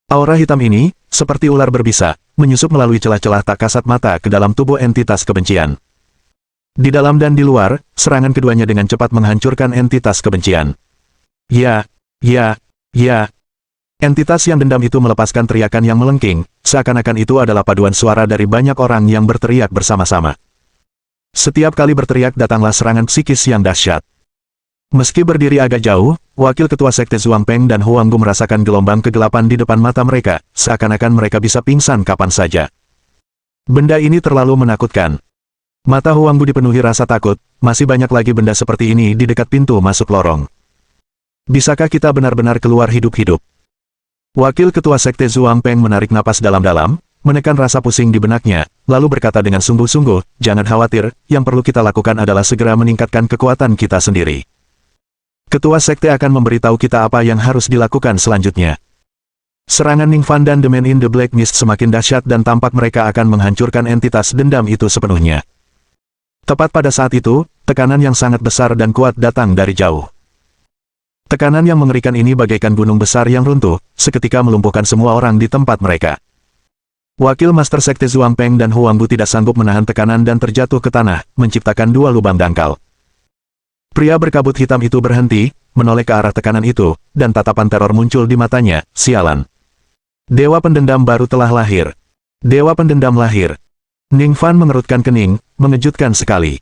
Aura hitam ini, seperti ular berbisa, menyusup melalui celah-celah tak kasat mata ke dalam tubuh entitas kebencian. Di dalam dan di luar, serangan keduanya dengan cepat menghancurkan entitas kebencian. Ya, ya, ya. Entitas yang dendam itu melepaskan teriakan yang melengking, seakan-akan itu adalah paduan suara dari banyak orang yang berteriak bersama-sama. Setiap kali berteriak datanglah serangan psikis yang dahsyat. Meski berdiri agak jauh, Wakil Ketua Sekte Zhuangpeng dan Huanggu merasakan gelombang kegelapan di depan mata mereka, seakan-akan mereka bisa pingsan kapan saja. Benda ini terlalu menakutkan. Mata Huanggu dipenuhi rasa takut, masih banyak lagi benda seperti ini di dekat pintu masuk lorong. Bisakah kita benar-benar keluar hidup-hidup? Wakil Ketua Sekte Zhuangpeng menarik napas dalam-dalam, menekan rasa pusing di benaknya, lalu berkata dengan sungguh-sungguh, jangan khawatir, yang perlu kita lakukan adalah segera meningkatkan kekuatan kita sendiri. Ketua Sekte akan memberitahu kita apa yang harus dilakukan selanjutnya. Serangan Ning Fan dan The Man in the Black Mist semakin dahsyat dan tampak mereka akan menghancurkan entitas dendam itu sepenuhnya. Tepat pada saat itu, tekanan yang sangat besar dan kuat datang dari jauh. Tekanan yang mengerikan ini bagaikan gunung besar yang runtuh, seketika melumpuhkan semua orang di tempat mereka. Wakil Master Sekte Zhuangpeng dan Huanggu tidak sanggup menahan tekanan dan terjatuh ke tanah, menciptakan dua lubang dangkal. Pria berkabut hitam itu berhenti, menoleh ke arah tekanan itu, dan tatapan teror muncul di matanya, sialan. Dewa pendendam baru telah lahir. Dewa pendendam lahir. Ning Fan mengerutkan kening, mengejutkan sekali.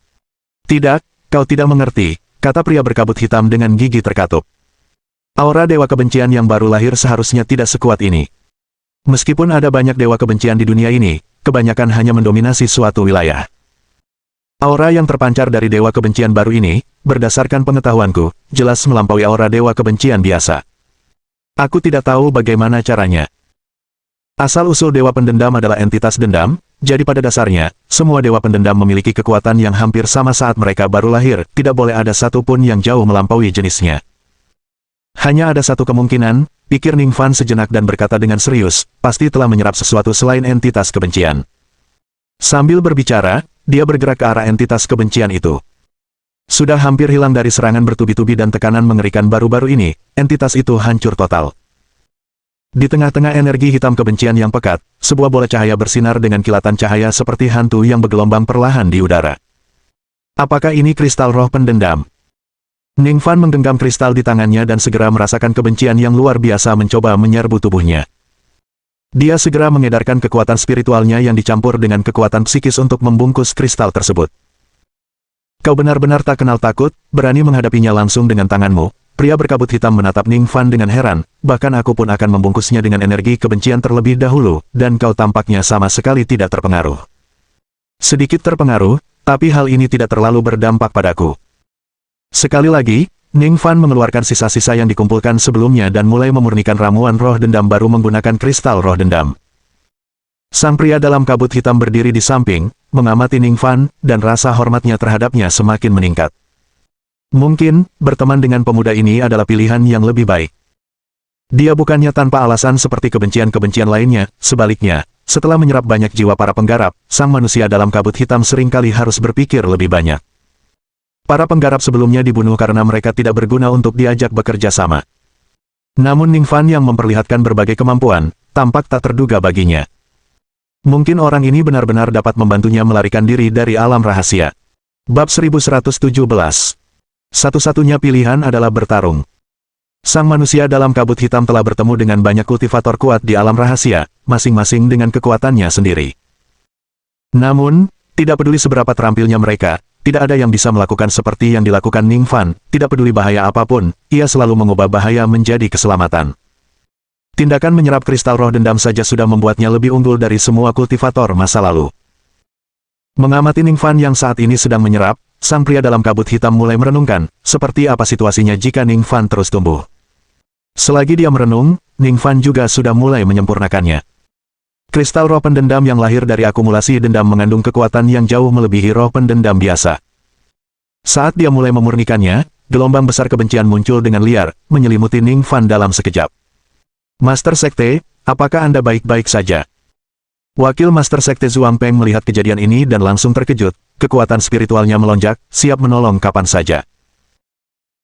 Tidak, kau tidak mengerti, kata pria berkabut hitam dengan gigi terkatup. Aura dewa kebencian yang baru lahir seharusnya tidak sekuat ini. Meskipun ada banyak dewa kebencian di dunia ini, kebanyakan hanya mendominasi suatu wilayah. Aura yang terpancar dari dewa kebencian baru ini, berdasarkan pengetahuanku, jelas melampaui aura dewa kebencian biasa. Aku tidak tahu bagaimana caranya. Asal-usul dewa pendendam adalah entitas dendam, jadi pada dasarnya, semua dewa pendendam memiliki kekuatan yang hampir sama saat mereka baru lahir, tidak boleh ada satu pun yang jauh melampaui jenisnya. Hanya ada satu kemungkinan, pikir Ning Fan sejenak dan berkata dengan serius, pasti telah menyerap sesuatu selain entitas kebencian. Sambil berbicara, dia bergerak ke arah entitas kebencian itu. Sudah hampir hilang dari serangan bertubi-tubi dan tekanan mengerikan baru-baru ini, entitas itu hancur total. Di tengah-tengah energi hitam kebencian yang pekat, sebuah bola cahaya bersinar dengan kilatan cahaya seperti hantu yang bergelombang perlahan di udara. Apakah ini kristal roh pendendam? Ning Fan menggenggam kristal di tangannya dan segera merasakan kebencian yang luar biasa mencoba menyerbu tubuhnya. Dia segera mengedarkan kekuatan spiritualnya yang dicampur dengan kekuatan psikis untuk membungkus kristal tersebut. Kau benar-benar tak kenal takut, berani menghadapinya langsung dengan tanganmu. Pria berkabut hitam menatap Ning Fan dengan heran, bahkan aku pun akan membungkusnya dengan energi kebencian terlebih dahulu, dan kau tampaknya sama sekali tidak terpengaruh. Sedikit terpengaruh, tapi hal ini tidak terlalu berdampak padaku. Sekali lagi, Ning Fan mengeluarkan sisa-sisa yang dikumpulkan sebelumnya dan mulai memurnikan ramuan roh dendam baru menggunakan kristal roh dendam. Sang pria dalam kabut hitam berdiri di samping, mengamati Ning Fan, dan rasa hormatnya terhadapnya semakin meningkat. Mungkin, berteman dengan pemuda ini adalah pilihan yang lebih baik. Dia bukannya tanpa alasan seperti kebencian-kebencian lainnya, sebaliknya, setelah menyerap banyak jiwa para penggarap, sang manusia dalam kabut hitam seringkali harus berpikir lebih banyak. Para penggarap sebelumnya dibunuh karena mereka tidak berguna untuk diajak bekerja sama. Namun Ning Fan yang memperlihatkan berbagai kemampuan, tampak tak terduga baginya. Mungkin orang ini benar-benar dapat membantunya melarikan diri dari alam rahasia. Bab 1117. Satu-satunya pilihan adalah bertarung. Sang manusia dalam kabut hitam telah bertemu dengan banyak kultivator kuat di alam rahasia, masing-masing dengan kekuatannya sendiri. Namun, tidak peduli seberapa terampilnya mereka, tidak ada yang bisa melakukan seperti yang dilakukan Ning Fan, tidak peduli bahaya apapun, ia selalu mengubah bahaya menjadi keselamatan. Tindakan menyerap kristal roh dendam saja sudah membuatnya lebih unggul dari semua kultivator masa lalu. Mengamati Ning Fan yang saat ini sedang menyerap, sang pria dalam kabut hitam mulai merenungkan, seperti apa situasinya jika Ning Fan terus tumbuh. Selagi dia merenung, Ning Fan juga sudah mulai menyempurnakannya. Kristal roh pendendam yang lahir dari akumulasi dendam mengandung kekuatan yang jauh melebihi roh pendendam biasa. Saat dia mulai memurnikannya, gelombang besar kebencian muncul dengan liar, menyelimuti Ning Fan dalam sekejap. Master Sekte, apakah Anda baik-baik saja? Wakil Master Sekte Zhuang Peng melihat kejadian ini dan langsung terkejut, kekuatan spiritualnya melonjak, siap menolong kapan saja.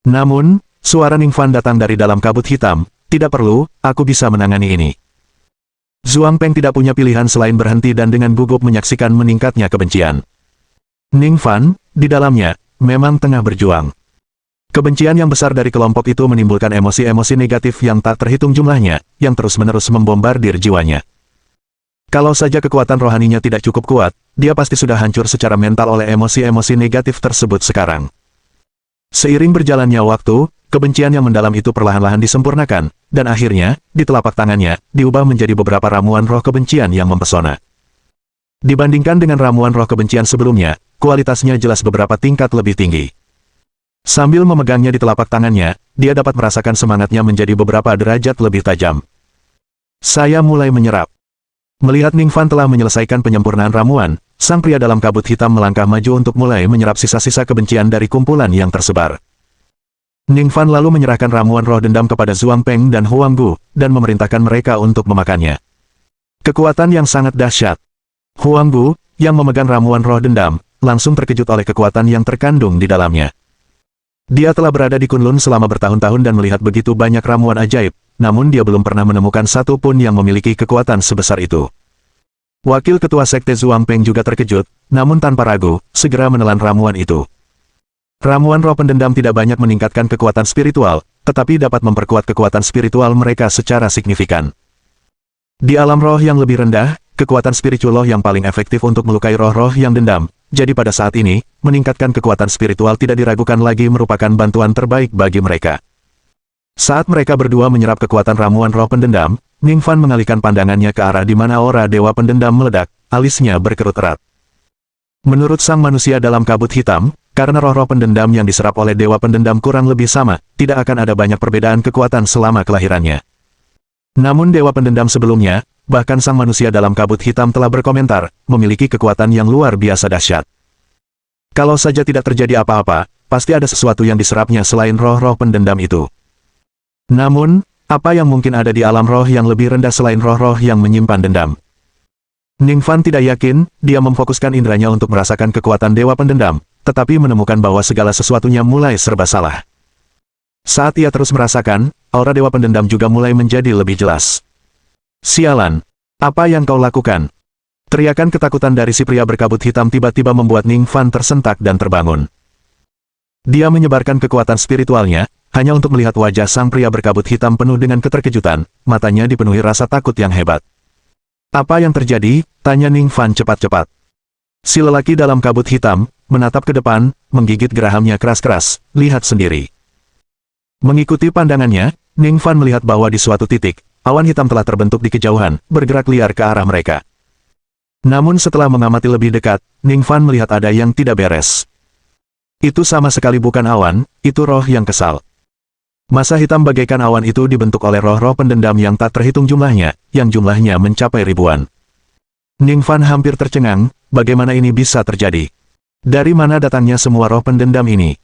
Namun, suara Ning Fan datang dari dalam kabut hitam, tidak perlu, aku bisa menangani ini. Zhuang Peng tidak punya pilihan selain berhenti dan dengan gugup menyaksikan meningkatnya kebencian. Ning Fan, di dalamnya, memang tengah berjuang. Kebencian yang besar dari kelompok itu menimbulkan emosi-emosi negatif yang tak terhitung jumlahnya, yang terus-menerus membombardir jiwanya. Kalau saja kekuatan rohaninya tidak cukup kuat, dia pasti sudah hancur secara mental oleh emosi-emosi negatif tersebut sekarang. Seiring berjalannya waktu, kebencian yang mendalam itu perlahan-lahan disempurnakan, dan akhirnya, di telapak tangannya, diubah menjadi beberapa ramuan roh kebencian yang mempesona. Dibandingkan dengan ramuan roh kebencian sebelumnya, kualitasnya jelas beberapa tingkat lebih tinggi. Sambil memegangnya di telapak tangannya, dia dapat merasakan semangatnya menjadi beberapa derajat lebih tajam. Saya mulai menyerap. Melihat Ning Fan telah menyelesaikan penyempurnaan ramuan, sang pria dalam kabut hitam melangkah maju untuk mulai menyerap sisa-sisa kebencian dari kumpulan yang tersebar. Ning Fan lalu menyerahkan ramuan roh dendam kepada Zhuang Peng dan Huang Gu, dan memerintahkan mereka untuk memakannya. Kekuatan yang sangat dahsyat. Huang Gu, yang memegang ramuan roh dendam, langsung terkejut oleh kekuatan yang terkandung di dalamnya. Dia telah berada di Kunlun selama bertahun-tahun dan melihat begitu banyak ramuan ajaib, namun dia belum pernah menemukan satu pun yang memiliki kekuatan sebesar itu. Wakil Ketua Sekte Zhuang Peng juga terkejut, namun tanpa ragu, segera menelan ramuan itu. Ramuan roh pendendam tidak banyak meningkatkan kekuatan spiritual, tetapi dapat memperkuat kekuatan spiritual mereka secara signifikan. Di alam roh yang lebih rendah, kekuatan spiritual yang paling efektif untuk melukai roh-roh yang dendam, jadi pada saat ini, meningkatkan kekuatan spiritual tidak diragukan lagi merupakan bantuan terbaik bagi mereka. Saat mereka berdua menyerap kekuatan ramuan roh pendendam, Ningfan mengalihkan pandangannya ke arah di mana aura dewa pendendam meledak, alisnya berkerut erat. Menurut sang manusia dalam kabut hitam, karena roh-roh pendendam yang diserap oleh dewa pendendam kurang lebih sama, tidak akan ada banyak perbedaan kekuatan selama kelahirannya. Namun dewa pendendam sebelumnya, bahkan sang manusia dalam kabut hitam telah berkomentar, memiliki kekuatan yang luar biasa dahsyat. Kalau saja tidak terjadi apa-apa, pasti ada sesuatu yang diserapnya selain roh-roh pendendam itu. Namun, apa yang mungkin ada di alam roh yang lebih rendah selain roh-roh yang menyimpan dendam? Ningfan tidak yakin, dia memfokuskan inderanya untuk merasakan kekuatan dewa pendendam, tetapi menemukan bahwa segala sesuatunya mulai serba salah. Saat ia terus merasakan, aura dewa pendendam juga mulai menjadi lebih jelas. Sialan! Apa yang kau lakukan? Teriakan ketakutan dari si pria berkabut hitam tiba-tiba membuat Ningfan tersentak dan terbangun. Dia menyebarkan kekuatan spiritualnya, hanya untuk melihat wajah sang pria berkabut hitam penuh dengan keterkejutan, matanya dipenuhi rasa takut yang hebat. Apa yang terjadi? Tanya Ningfan cepat-cepat. Si lelaki dalam kabut hitam, menatap ke depan, menggigit gerahamnya keras-keras, lihat sendiri. Mengikuti pandangannya, Ningfan melihat bahwa di suatu titik, awan hitam telah terbentuk di kejauhan, bergerak liar ke arah mereka. Namun setelah mengamati lebih dekat, Ningfan melihat ada yang tidak beres. Itu sama sekali bukan awan, itu roh yang kesal. Massa hitam bagaikan awan itu dibentuk oleh roh-roh pendendam yang tak terhitung jumlahnya, yang jumlahnya mencapai ribuan. Ningfan hampir tercengang, bagaimana ini bisa terjadi? Dari mana datangnya semua roh pendendam ini?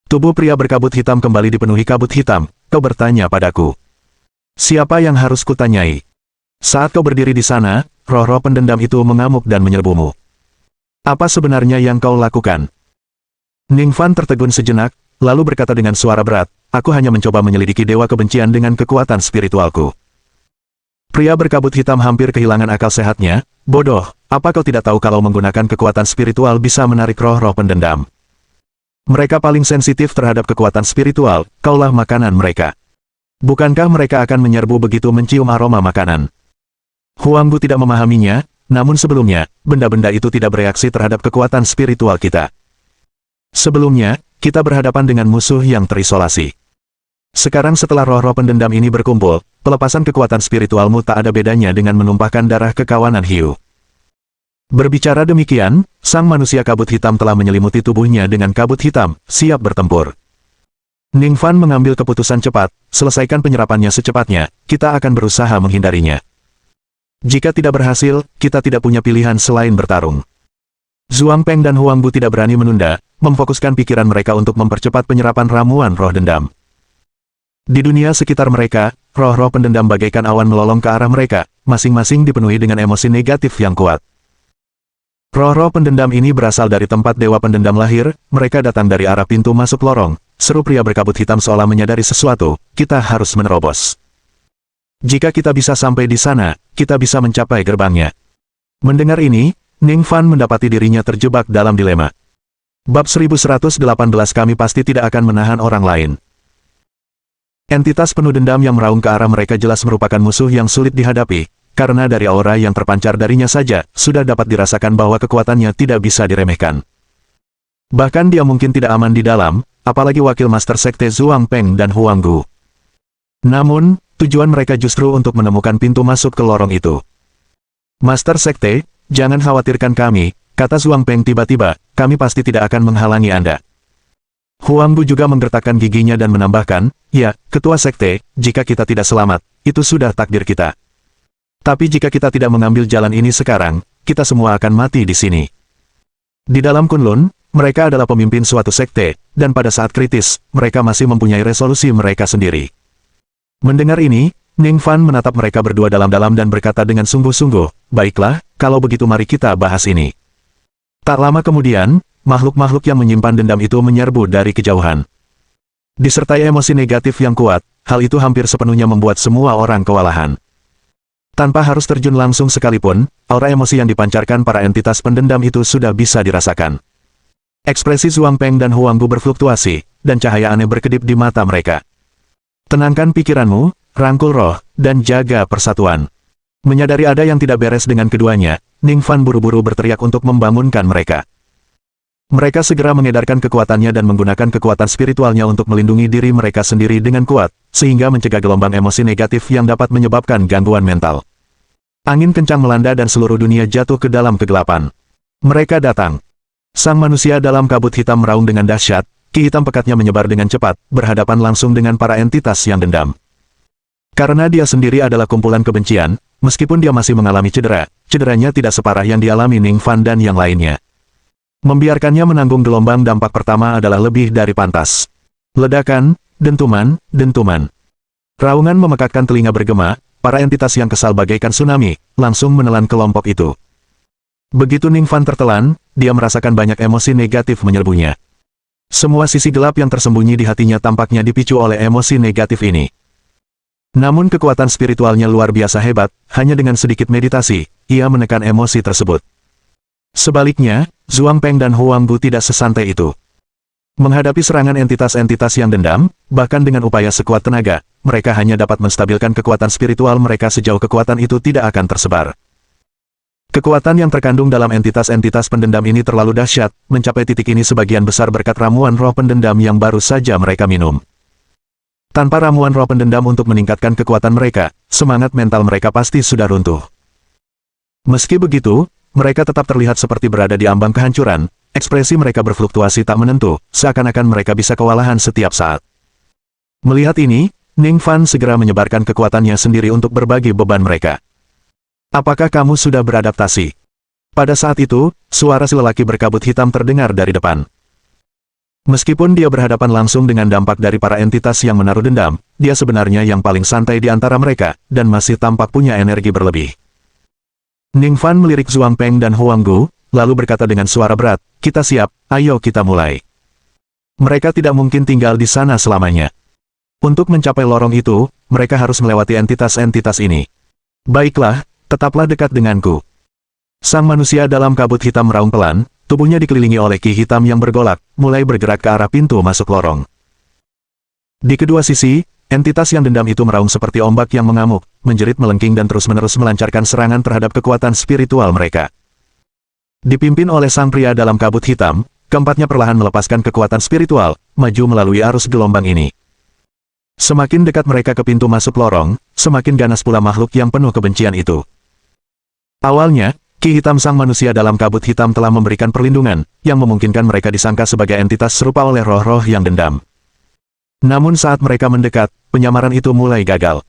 Tubuh pria berkabut hitam kembali dipenuhi kabut hitam, kau bertanya padaku. Siapa yang harus kutanyai? Saat kau berdiri di sana, roh-roh pendendam itu mengamuk dan menyerbumu. Apa sebenarnya yang kau lakukan? Ningfan tertegun sejenak, lalu berkata dengan suara berat, aku hanya mencoba menyelidiki dewa kebencian dengan kekuatan spiritualku. Pria berkabut hitam hampir kehilangan akal sehatnya, bodoh, apa kau tidak tahu kalau menggunakan kekuatan spiritual bisa menarik roh-roh pendendam? Mereka paling sensitif terhadap kekuatan spiritual, kaulah makanan mereka. Bukankah mereka akan menyerbu begitu mencium aroma makanan? Huangbu tidak memahaminya, namun sebelumnya, benda-benda itu tidak bereaksi terhadap kekuatan spiritual kita. Sebelumnya, kita berhadapan dengan musuh yang terisolasi. Sekarang setelah roh-roh pendendam ini berkumpul, pelepasan kekuatan spiritualmu tak ada bedanya dengan menumpahkan darah kekawanan hiu. Berbicara demikian, sang manusia kabut hitam telah menyelimuti tubuhnya dengan kabut hitam, siap bertempur. Ningfan mengambil keputusan cepat, selesaikan penyerapannya secepatnya, kita akan berusaha menghindarinya. Jika tidak berhasil, kita tidak punya pilihan selain bertarung. Zhuang Peng dan Huangbu tidak berani menunda, memfokuskan pikiran mereka untuk mempercepat penyerapan ramuan roh dendam. Di dunia sekitar mereka, roh-roh pendendam bagaikan awan melolong ke arah mereka, masing-masing dipenuhi dengan emosi negatif yang kuat. Roh-roh pendendam ini berasal dari tempat dewa pendendam lahir, mereka datang dari arah pintu masuk lorong, seru pria berkabut hitam seolah menyadari sesuatu, kita harus menerobos. Jika kita bisa sampai di sana, kita bisa mencapai gerbangnya. Mendengar ini, Ningfan mendapati dirinya terjebak dalam dilema. Bab 1118 kami pasti tidak akan menahan orang lain. Entitas penuh dendam yang meraung ke arah mereka jelas merupakan musuh yang sulit dihadapi, karena dari aura yang terpancar darinya saja, sudah dapat dirasakan bahwa kekuatannya tidak bisa diremehkan. Bahkan dia mungkin tidak aman di dalam, apalagi wakil Master Sekte Zhuang Peng dan Huangbu. Namun, tujuan mereka justru untuk menemukan pintu masuk ke lorong itu. Master Sekte, jangan khawatirkan kami, kata Zhuang Peng tiba-tiba, kami pasti tidak akan menghalangi Anda. Huangbu juga menggertakkan giginya dan menambahkan, ya, Ketua Sekte, jika kita tidak selamat, itu sudah takdir kita. Tapi jika kita tidak mengambil jalan ini sekarang, kita semua akan mati di sini. Di dalam Kunlun, mereka adalah pemimpin suatu sekte, dan pada saat kritis, mereka masih mempunyai resolusi mereka sendiri. Mendengar ini, Ningfan menatap mereka berdua dalam-dalam dan berkata dengan sungguh-sungguh, baiklah, kalau begitu mari kita bahas ini. Tak lama kemudian, makhluk-makhluk yang menyimpan dendam itu menyerbu dari kejauhan. Disertai emosi negatif yang kuat, hal itu hampir sepenuhnya membuat semua orang kewalahan. Tanpa harus terjun langsung sekalipun, aura emosi yang dipancarkan para entitas pendendam itu sudah bisa dirasakan. Ekspresi Zhuang Peng dan Huangbu berfluktuasi, dan cahaya aneh berkedip di mata mereka. Tenangkan pikiranmu, rangkul roh, dan jaga persatuan. Menyadari ada yang tidak beres dengan keduanya, Ningfan buru-buru berteriak untuk membangunkan mereka. Mereka segera mengedarkan kekuatannya dan menggunakan kekuatan spiritualnya untuk melindungi diri mereka sendiri dengan kuat, sehingga mencegah gelombang emosi negatif yang dapat menyebabkan gangguan mental. Angin kencang melanda dan seluruh dunia jatuh ke dalam kegelapan. Mereka datang. Sang manusia dalam kabut hitam meraung dengan dahsyat, ki hitam pekatnya menyebar dengan cepat, berhadapan langsung dengan para entitas yang dendam. Karena dia sendiri adalah kumpulan kebencian, meskipun dia masih mengalami cedera, cederanya tidak separah yang dialami Ning Fan dan yang lainnya. Membiarkannya menanggung gelombang dampak pertama adalah lebih dari pantas. Ledakan, dentuman, dentuman. Raungan memekakkan telinga bergema, para entitas yang kesal bagaikan tsunami, langsung menelan kelompok itu. Begitu Ning Fan tertelan, dia merasakan banyak emosi negatif menyerbunya. Semua sisi gelap yang tersembunyi di hatinya tampaknya dipicu oleh emosi negatif ini. Namun kekuatan spiritualnya luar biasa hebat, hanya dengan sedikit meditasi, ia menekan emosi tersebut. Sebaliknya, Zhuang Peng dan Huang Bu tidak sesantai itu. Menghadapi serangan entitas-entitas yang dendam, bahkan dengan upaya sekuat tenaga, mereka hanya dapat menstabilkan kekuatan spiritual mereka sejauh kekuatan itu tidak akan tersebar. Kekuatan yang terkandung dalam entitas-entitas pendendam ini terlalu dahsyat, mencapai titik ini sebagian besar berkat ramuan roh pendendam yang baru saja mereka minum. Tanpa ramuan roh pendendam untuk meningkatkan kekuatan mereka, semangat mental mereka pasti sudah runtuh. Meski begitu, mereka tetap terlihat seperti berada di ambang kehancuran, ekspresi mereka berfluktuasi tak menentu, seakan-akan mereka bisa kewalahan setiap saat. Melihat ini, Ning Fan segera menyebarkan kekuatannya sendiri untuk berbagi beban mereka. Apakah kamu sudah beradaptasi? Pada saat itu, suara si lelaki berkabut hitam terdengar dari depan. Meskipun dia berhadapan langsung dengan dampak dari para entitas yang menaruh dendam, dia sebenarnya yang paling santai di antara mereka, dan masih tampak punya energi berlebih. Ning Fan melirik Zhuang Peng dan Huang Gu, lalu berkata dengan suara berat, "Kita siap, ayo kita mulai." Mereka tidak mungkin tinggal di sana selamanya. Untuk mencapai lorong itu, mereka harus melewati entitas-entitas ini. Baiklah, tetaplah dekat denganku. Sang manusia dalam kabut hitam meraung pelan, tubuhnya dikelilingi oleh ki hitam yang bergolak, mulai bergerak ke arah pintu masuk lorong. Di kedua sisi, entitas yang dendam itu meraung seperti ombak yang mengamuk, menjerit melengking dan terus-menerus melancarkan serangan terhadap kekuatan spiritual mereka. Dipimpin oleh sang pria dalam kabut hitam, keempatnya perlahan melepaskan kekuatan spiritual, maju melalui arus gelombang ini. Semakin dekat mereka ke pintu masuk lorong, semakin ganas pula makhluk yang penuh kebencian itu. Awalnya, ki hitam sang manusia dalam kabut hitam telah memberikan perlindungan, yang memungkinkan mereka disangka sebagai entitas serupa oleh roh-roh yang dendam. Namun saat mereka mendekat, penyamaran itu mulai gagal.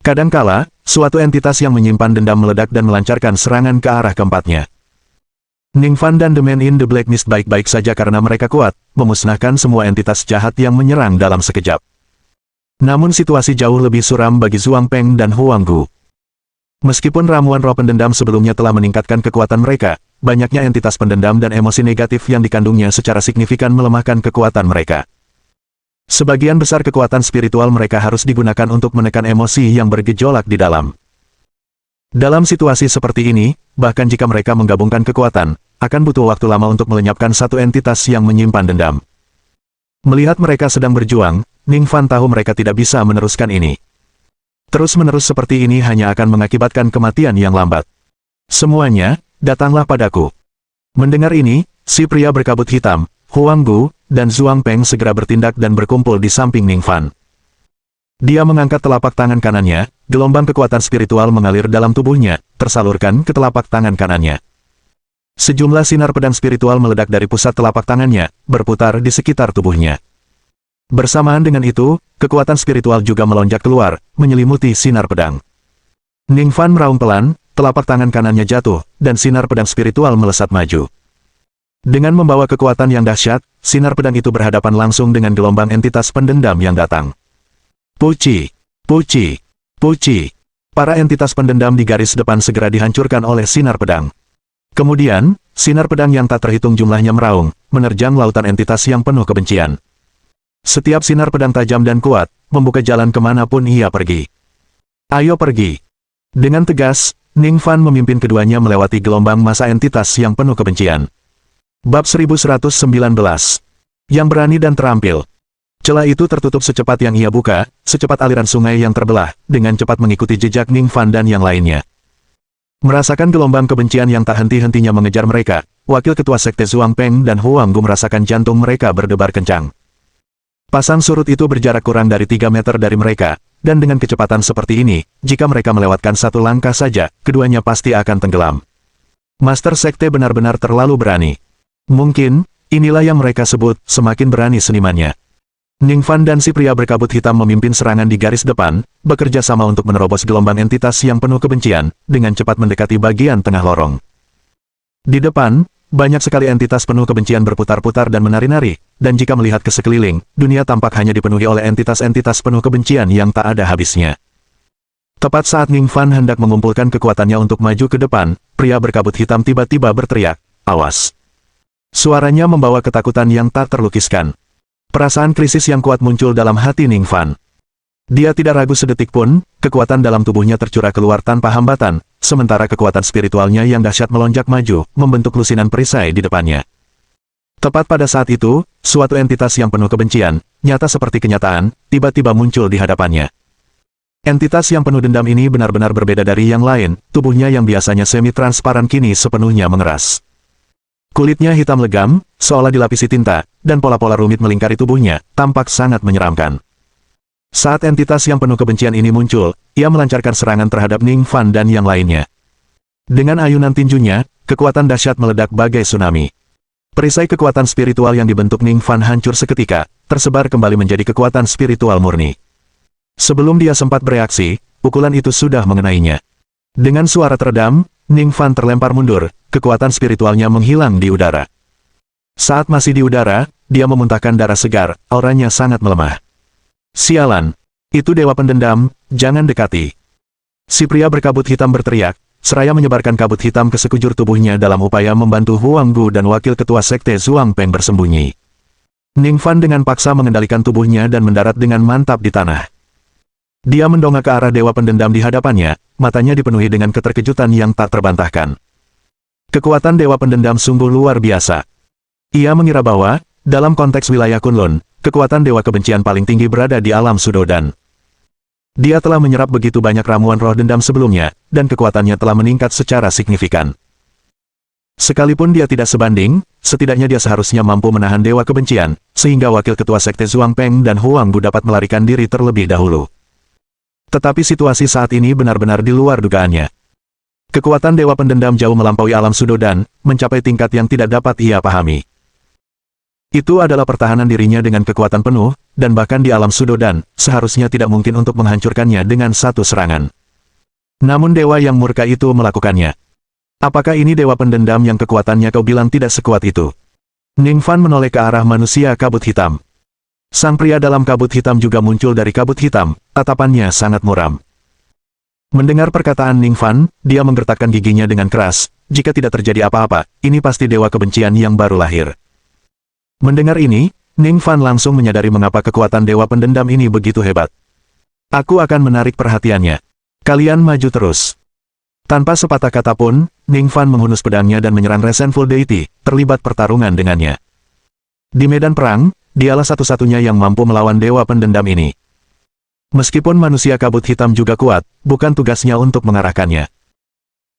Kadangkala, suatu entitas yang menyimpan dendam meledak dan melancarkan serangan ke arah keempatnya. Ning Fan dan The Man in the Black Mist baik-baik saja karena mereka kuat, memusnahkan semua entitas jahat yang menyerang dalam sekejap. Namun situasi jauh lebih suram bagi Zhuang Peng dan Huang Gu. Meskipun ramuan roh pendendam sebelumnya telah meningkatkan kekuatan mereka, banyaknya entitas pendendam dan emosi negatif yang dikandungnya secara signifikan melemahkan kekuatan mereka. Sebagian besar kekuatan spiritual mereka harus digunakan untuk menekan emosi yang bergejolak di dalam. Dalam situasi seperti ini, bahkan jika mereka menggabungkan kekuatan, akan butuh waktu lama untuk melenyapkan satu entitas yang menyimpan dendam. Melihat mereka sedang berjuang, Ning Fan tahu mereka tidak bisa meneruskan ini. Terus-menerus seperti ini hanya akan mengakibatkan kematian yang lambat. Semuanya, datanglah padaku. Mendengar ini, si pria berkabut hitam, Huang Gu, dan Zhuang Peng segera bertindak dan berkumpul di samping Ning Fan. Dia mengangkat telapak tangan kanannya, gelombang kekuatan spiritual mengalir dalam tubuhnya, tersalurkan ke telapak tangan kanannya. Sejumlah sinar pedang spiritual meledak dari pusat telapak tangannya, berputar di sekitar tubuhnya. Bersamaan dengan itu, kekuatan spiritual juga melonjak keluar, menyelimuti sinar pedang. Ning Fan meraung pelan, telapak tangan kanannya jatuh, dan sinar pedang spiritual melesat maju. Dengan membawa kekuatan yang dahsyat, sinar pedang itu berhadapan langsung dengan gelombang entitas pendendam yang datang. Puci, puci, puci. Para entitas pendendam di garis depan segera dihancurkan oleh sinar pedang. Kemudian, sinar pedang yang tak terhitung jumlahnya meraung, menerjang lautan entitas yang penuh kebencian. Setiap sinar pedang tajam dan kuat, membuka jalan kemanapun ia pergi. Ayo pergi. Dengan tegas, Ning Fan memimpin keduanya melewati gelombang massa entitas yang penuh kebencian. Bab 1119. Yang berani dan terampil. Celah itu tertutup secepat yang ia buka, secepat aliran sungai yang terbelah, dengan cepat mengikuti jejak Ning Fan dan yang lainnya. Merasakan gelombang kebencian yang tak henti-hentinya mengejar mereka, Wakil Ketua Sekte Zhuang Peng dan Huang Gu merasakan jantung mereka berdebar kencang. Pasang surut itu berjarak kurang dari 3 meter dari mereka, dan dengan kecepatan seperti ini, jika mereka melewatkan satu langkah saja, keduanya pasti akan tenggelam. Master Sekte benar-benar terlalu berani. Mungkin, inilah yang mereka sebut, semakin berani senimannya. Ning Fan dan si pria berkabut hitam memimpin serangan di garis depan, bekerja sama untuk menerobos gelombang entitas yang penuh kebencian, dengan cepat mendekati bagian tengah lorong. Di depan, banyak sekali entitas penuh kebencian berputar-putar dan menari-nari, dan jika melihat ke sekeliling, dunia tampak hanya dipenuhi oleh entitas-entitas penuh kebencian yang tak ada habisnya. Tepat saat Ning Fan hendak mengumpulkan kekuatannya untuk maju ke depan, pria berkabut hitam tiba-tiba berteriak, "Awas!" Suaranya membawa ketakutan yang tak terlukiskan. Perasaan krisis yang kuat muncul dalam hati Ning Fan. Dia tidak ragu sedetik pun, kekuatan dalam tubuhnya tercurah keluar tanpa hambatan, sementara kekuatan spiritualnya yang dahsyat melonjak maju, membentuk lusinan perisai di depannya. Tepat pada saat itu, suatu entitas yang penuh kebencian, nyata seperti kenyataan, tiba-tiba muncul di hadapannya. Entitas yang penuh dendam ini benar-benar berbeda dari yang lain, tubuhnya yang biasanya semi-transparan kini sepenuhnya mengeras. Kulitnya hitam legam, seolah dilapisi tinta, dan pola-pola rumit melingkari tubuhnya, tampak sangat menyeramkan. Saat entitas yang penuh kebencian ini muncul, ia melancarkan serangan terhadap Ning Fan dan yang lainnya. Dengan ayunan tinjunya, kekuatan dahsyat meledak bagai tsunami. Perisai kekuatan spiritual yang dibentuk Ning Fan hancur seketika, tersebar kembali menjadi kekuatan spiritual murni. Sebelum dia sempat bereaksi, pukulan itu sudah mengenainya. Dengan suara teredam, Ning Fan terlempar mundur, kekuatan spiritualnya menghilang di udara. Saat masih di udara, dia memuntahkan darah segar, auranya sangat melemah. "Sialan! Itu dewa pendendam, jangan dekati!" Si pria berkabut hitam berteriak, seraya menyebarkan kabut hitam ke sekujur tubuhnya dalam upaya membantu Huang Gu dan Wakil Ketua Sekte Zhuang Peng bersembunyi. Ning Fan dengan paksa mengendalikan tubuhnya dan mendarat dengan mantap di tanah. Dia mendongak ke arah dewa pendendam di hadapannya, matanya dipenuhi dengan keterkejutan yang tak terbantahkan. Kekuatan dewa pendendam sungguh luar biasa. Ia mengira bahwa, dalam konteks wilayah Kunlun, kekuatan dewa kebencian paling tinggi berada di alam Sudodan. Dia telah menyerap begitu banyak ramuan roh dendam sebelumnya, dan kekuatannya telah meningkat secara signifikan. Sekalipun dia tidak sebanding, setidaknya dia seharusnya mampu menahan dewa kebencian, sehingga Wakil Ketua Sekte Zhuang Peng dan Huang Gu dapat melarikan diri terlebih dahulu. Tetapi situasi saat ini benar-benar di luar dugaannya. Kekuatan dewa pendendam jauh melampaui alam Sudodan, mencapai tingkat yang tidak dapat ia pahami. Itu adalah pertahanan dirinya dengan kekuatan penuh, dan bahkan di alam Sudodan, seharusnya tidak mungkin untuk menghancurkannya dengan satu serangan. Namun dewa yang murka itu melakukannya. Apakah ini dewa pendendam yang kekuatannya kau bilang tidak sekuat itu? Ning Fan menoleh ke arah manusia kabut hitam. Sang pria dalam kabut hitam juga muncul dari kabut hitam, tatapannya sangat muram. Mendengar perkataan Ning Fan, dia menggertakkan giginya dengan keras, jika tidak terjadi apa-apa, ini pasti dewa kebencian yang baru lahir. Mendengar ini, Ning Fan langsung menyadari mengapa kekuatan dewa pendendam ini begitu hebat. "Aku akan menarik perhatiannya. Kalian maju terus." Tanpa sepatah kata pun, Ning Fan menghunus pedangnya dan menyerang Resentful Deity, terlibat pertarungan dengannya. Di medan perang, dialah satu-satunya yang mampu melawan dewa pendendam ini. Meskipun manusia kabut hitam juga kuat, bukan tugasnya untuk mengarahkannya.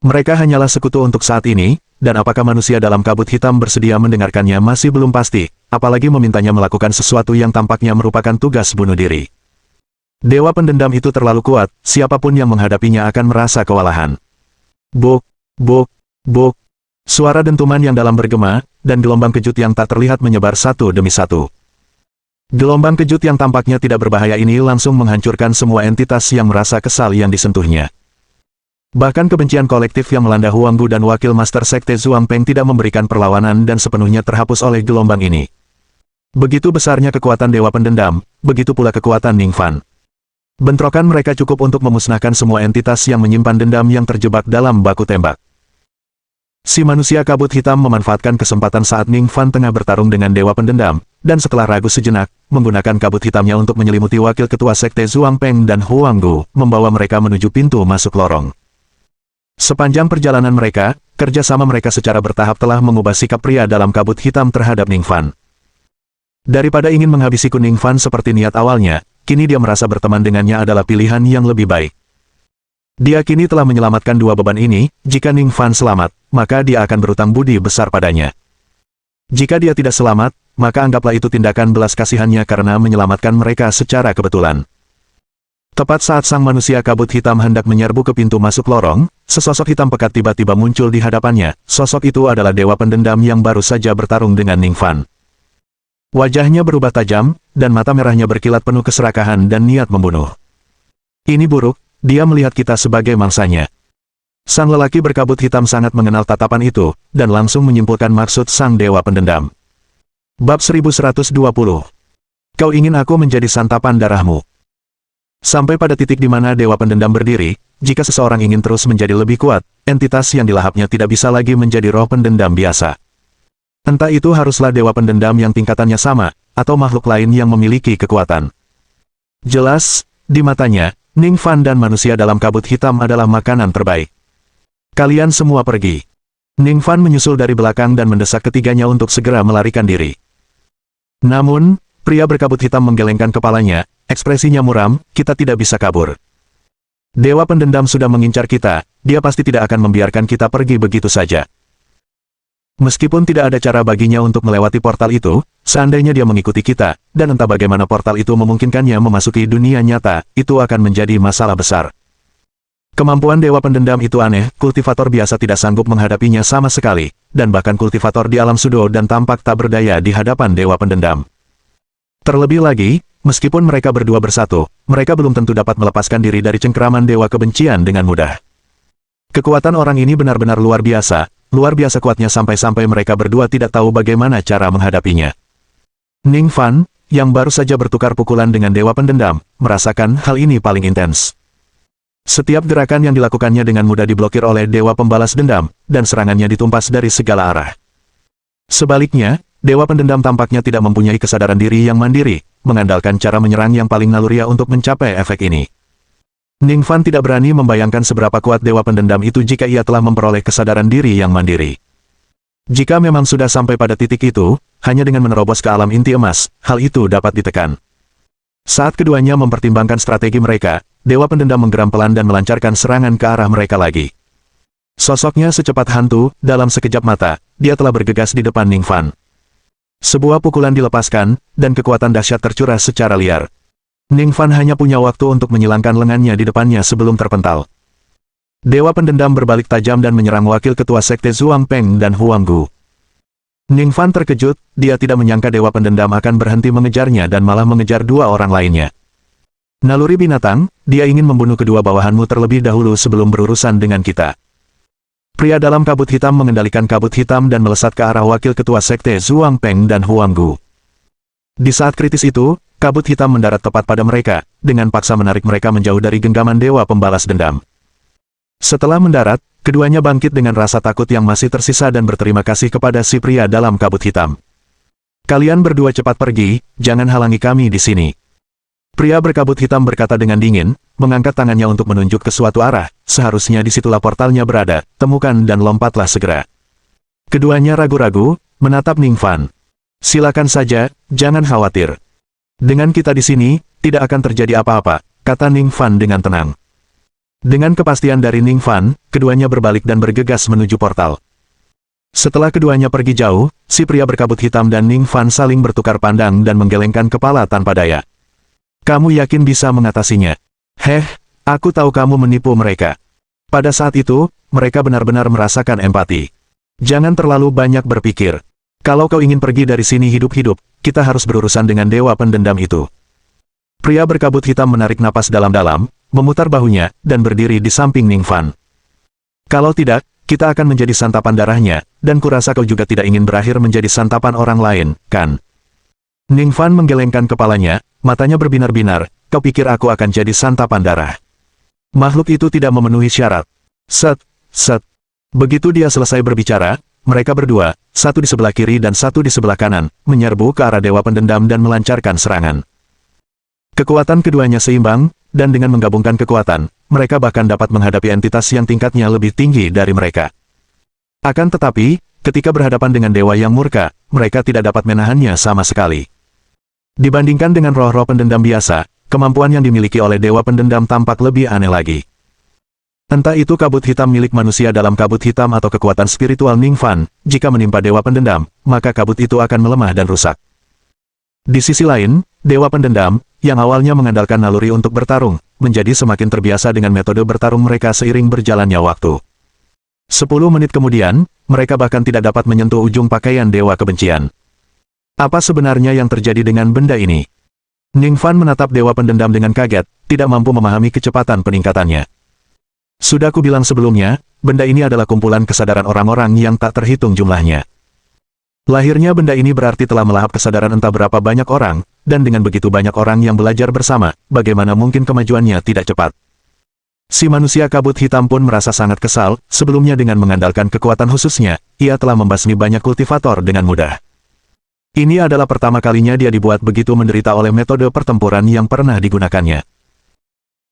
Mereka hanyalah sekutu untuk saat ini, dan apakah manusia dalam kabut hitam bersedia mendengarkannya masih belum pasti, apalagi memintanya melakukan sesuatu yang tampaknya merupakan tugas bunuh diri. Dewa pendendam itu terlalu kuat, siapapun yang menghadapinya akan merasa kewalahan. Buk, buk, buk. Suara dentuman yang dalam bergema, dan gelombang kejut yang tak terlihat menyebar satu demi satu. Gelombang kejut yang tampaknya tidak berbahaya ini langsung menghancurkan semua entitas yang merasa kesal yang disentuhnya. Bahkan kebencian kolektif yang melanda Huang Gu dan Wakil Master Sekte Zhuang Peng tidak memberikan perlawanan dan sepenuhnya terhapus oleh gelombang ini. Begitu besarnya kekuatan dewa pendendam, begitu pula kekuatan Ning Fan. Bentrokan mereka cukup untuk memusnahkan semua entitas yang menyimpan dendam yang terjebak dalam baku tembak. Si manusia kabut hitam memanfaatkan kesempatan saat Ning Fan tengah bertarung dengan dewa pendendam, dan setelah ragu sejenak, menggunakan kabut hitamnya untuk menyelimuti Wakil Ketua Sekte Zhuang Peng dan Huang Gu, membawa mereka menuju pintu masuk lorong. Sepanjang perjalanan mereka, kerjasama mereka secara bertahap telah mengubah sikap pria dalam kabut hitam terhadap Ning Fan. Daripada ingin menghabisi Ning Fan seperti niat awalnya, kini dia merasa berteman dengannya adalah pilihan yang lebih baik. Dia kini telah menyelamatkan dua beban ini, jika Ning Fan selamat, maka dia akan berutang budi besar padanya. Jika dia tidak selamat, maka anggaplah itu tindakan belas kasihannya karena menyelamatkan mereka secara kebetulan. Tepat saat sang manusia kabut hitam hendak menyerbu ke pintu masuk lorong, sesosok hitam pekat tiba-tiba muncul di hadapannya. Sosok itu adalah dewa pendendam yang baru saja bertarung dengan Ning Fan. Wajahnya berubah tajam, dan mata merahnya berkilat penuh keserakahan dan niat membunuh. Ini buruk, dia melihat kita sebagai mangsanya. Sang lelaki berkabut hitam sangat mengenal tatapan itu, dan langsung menyimpulkan maksud sang dewa pendendam. Bab 1120. Kau ingin aku menjadi santapan darahmu. Sampai pada titik di mana dewa pendendam berdiri, jika seseorang ingin terus menjadi lebih kuat, entitas yang dilahapnya tidak bisa lagi menjadi roh pendendam biasa. Entah itu haruslah dewa pendendam yang tingkatannya sama, atau makhluk lain yang memiliki kekuatan. Jelas, di matanya, Ning Fan dan manusia dalam kabut hitam adalah makanan terbaik. Kalian semua pergi. Ning Fan menyusul dari belakang dan mendesak ketiganya untuk segera melarikan diri. Namun, pria berkabut hitam menggelengkan kepalanya, ekspresinya muram, kita tidak bisa kabur. Dewa pendendam sudah mengincar kita, dia pasti tidak akan membiarkan kita pergi begitu saja. Meskipun tidak ada cara baginya untuk melewati portal itu, seandainya dia mengikuti kita, dan entah bagaimana portal itu memungkinkannya memasuki dunia nyata, itu akan menjadi masalah besar. Kemampuan dewa pendendam itu aneh, kultivator biasa tidak sanggup menghadapinya sama sekali, dan bahkan kultivator di alam sudo dan tampak tak berdaya di hadapan dewa pendendam. Terlebih lagi, meskipun mereka berdua bersatu, mereka belum tentu dapat melepaskan diri dari cengkeraman dewa kebencian dengan mudah. Kekuatan orang ini benar-benar luar biasa kuatnya sampai-sampai mereka berdua tidak tahu bagaimana cara menghadapinya. Ning Fan, yang baru saja bertukar pukulan dengan dewa pendendam, merasakan hal ini paling intens. Setiap gerakan yang dilakukannya dengan mudah diblokir oleh dewa pembalas dendam, dan serangannya ditumpas dari segala arah. Sebaliknya, dewa pendendam tampaknya tidak mempunyai kesadaran diri yang mandiri, mengandalkan cara menyerang yang paling naluriah untuk mencapai efek ini. Ning Fan tidak berani membayangkan seberapa kuat dewa pendendam itu jika ia telah memperoleh kesadaran diri yang mandiri. Jika memang sudah sampai pada titik itu, hanya dengan menerobos ke alam inti emas, hal itu dapat ditekan. Saat keduanya mempertimbangkan strategi mereka, dewa pendendam menggeram pelan dan melancarkan serangan ke arah mereka lagi. Sosoknya secepat hantu, dalam sekejap mata, dia telah bergegas di depan Ning Fan. Sebuah pukulan dilepaskan, dan kekuatan dahsyat tercurah secara liar. Ning Fan hanya punya waktu untuk menyilangkan lengannya di depannya sebelum terpental. Dewa pendendam berbalik tajam dan menyerang wakil ketua sekte Zhuang Peng dan Huang Gu. Ning Fan terkejut, dia tidak menyangka dewa pendendam akan berhenti mengejarnya dan malah mengejar dua orang lainnya. Naluri binatang, dia ingin membunuh kedua bawahanmu terlebih dahulu sebelum berurusan dengan kita. Pria dalam kabut hitam mengendalikan kabut hitam dan melesat ke arah wakil ketua sekte Zhuang Peng dan Huang Gu. Di saat kritis itu, kabut hitam mendarat tepat pada mereka, dengan paksa menarik mereka menjauh dari genggaman dewa pembalas dendam. Setelah mendarat, keduanya bangkit dengan rasa takut yang masih tersisa dan berterima kasih kepada si pria dalam kabut hitam. Kalian berdua cepat pergi, jangan halangi kami di sini. Pria berkabut hitam berkata dengan dingin, mengangkat tangannya untuk menunjuk ke suatu arah, seharusnya disitulah portalnya berada, temukan dan lompatlah segera. Keduanya ragu-ragu, menatap Ning Fan. Silakan saja, jangan khawatir. Dengan kita di sini, tidak akan terjadi apa-apa, kata Ning Fan dengan tenang. Dengan kepastian dari Ning Fan, keduanya berbalik dan bergegas menuju portal. Setelah keduanya pergi jauh, si pria berkabut hitam dan Ning Fan saling bertukar pandang dan menggelengkan kepala tanpa daya. Kamu yakin bisa mengatasinya? Heh, aku tahu kamu menipu mereka. Pada saat itu, mereka benar-benar merasakan empati. Jangan terlalu banyak berpikir. Kalau kau ingin pergi dari sini hidup-hidup, kita harus berurusan dengan dewa pendendam itu. Pria berkabut hitam menarik napas dalam-dalam, memutar bahunya, dan berdiri di samping Ning Fan. Kalau tidak, kita akan menjadi santapan darahnya, dan kurasa kau juga tidak ingin berakhir menjadi santapan orang lain, kan? Ning Fan menggelengkan kepalanya, matanya berbinar-binar, kau pikir aku akan jadi santapan darah? Makhluk itu tidak memenuhi syarat. Set. Begitu dia selesai berbicara, mereka berdua, satu di sebelah kiri dan satu di sebelah kanan, menyerbu ke arah dewa pendendam dan melancarkan serangan. Kekuatan keduanya seimbang, dan dengan menggabungkan kekuatan, mereka bahkan dapat menghadapi entitas yang tingkatnya lebih tinggi dari mereka. Akan tetapi, ketika berhadapan dengan dewa yang murka, mereka tidak dapat menahannya sama sekali. Dibandingkan dengan roh-roh pendendam biasa, kemampuan yang dimiliki oleh dewa pendendam tampak lebih aneh lagi. Entah itu kabut hitam milik manusia dalam kabut hitam atau kekuatan spiritual Ningfan, jika menimpa Dewa Pendendam, maka kabut itu akan melemah dan rusak. Di sisi lain, Dewa Pendendam, yang awalnya mengandalkan naluri untuk bertarung, menjadi semakin terbiasa dengan metode bertarung mereka seiring berjalannya waktu. 10 menit kemudian, mereka bahkan tidak dapat menyentuh ujung pakaian Dewa Kebencian. Apa sebenarnya yang terjadi dengan benda ini? Ningfan menatap Dewa Pendendam dengan kaget, tidak mampu memahami kecepatan peningkatannya. Sudah kubilang sebelumnya, benda ini adalah kumpulan kesadaran orang-orang yang tak terhitung jumlahnya. Lahirnya benda ini berarti telah melahap kesadaran entah berapa banyak orang, dan dengan begitu banyak orang yang belajar bersama, bagaimana mungkin kemajuannya tidak cepat. Si manusia kabut hitam pun merasa sangat kesal, sebelumnya dengan mengandalkan kekuatan khususnya, ia telah membasmi banyak kultivator dengan mudah. Ini adalah pertama kalinya dia dibuat begitu menderita oleh metode pertempuran yang pernah digunakannya.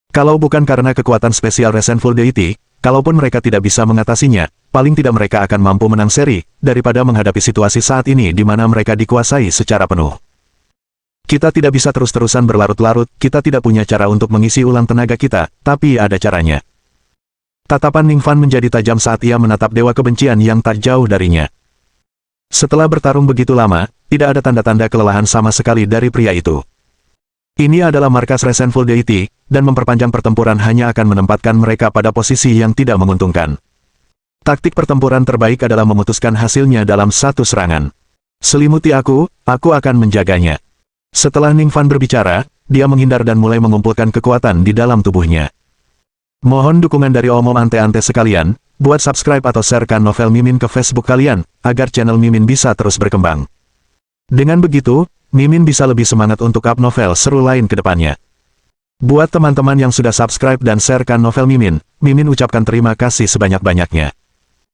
Kalau bukan karena kekuatan spesial Resentful Deity, kalaupun mereka tidak bisa mengatasinya, paling tidak mereka akan mampu menang seri, daripada menghadapi situasi saat ini di mana mereka dikuasai secara penuh. Kita tidak bisa terus-terusan berlarut-larut, kita tidak punya cara untuk mengisi ulang tenaga kita, tapi ada caranya. Tatapan Ningfan menjadi tajam saat ia menatap Dewa Kebencian yang tak jauh darinya. Setelah bertarung begitu lama, tidak ada tanda-tanda kelelahan sama sekali dari pria itu. Ini adalah markas Resentful Deity, dan memperpanjang pertempuran hanya akan menempatkan mereka pada posisi yang tidak menguntungkan. Taktik pertempuran terbaik adalah memutuskan hasilnya dalam satu serangan. Selimuti aku akan menjaganya. Setelah Ningfan berbicara, dia menghindar dan mulai mengumpulkan kekuatan di dalam tubuhnya. Mohon dukungan dari omom ante-ante sekalian, buat subscribe atau sharekan novel Mimin ke Facebook kalian, agar channel Mimin bisa terus berkembang. Dengan begitu, Mimin bisa lebih semangat untuk up novel seru lain ke depannya. Buat teman-teman yang sudah subscribe dan sharekan novel Mimin, Mimin ucapkan terima kasih sebanyak-banyaknya.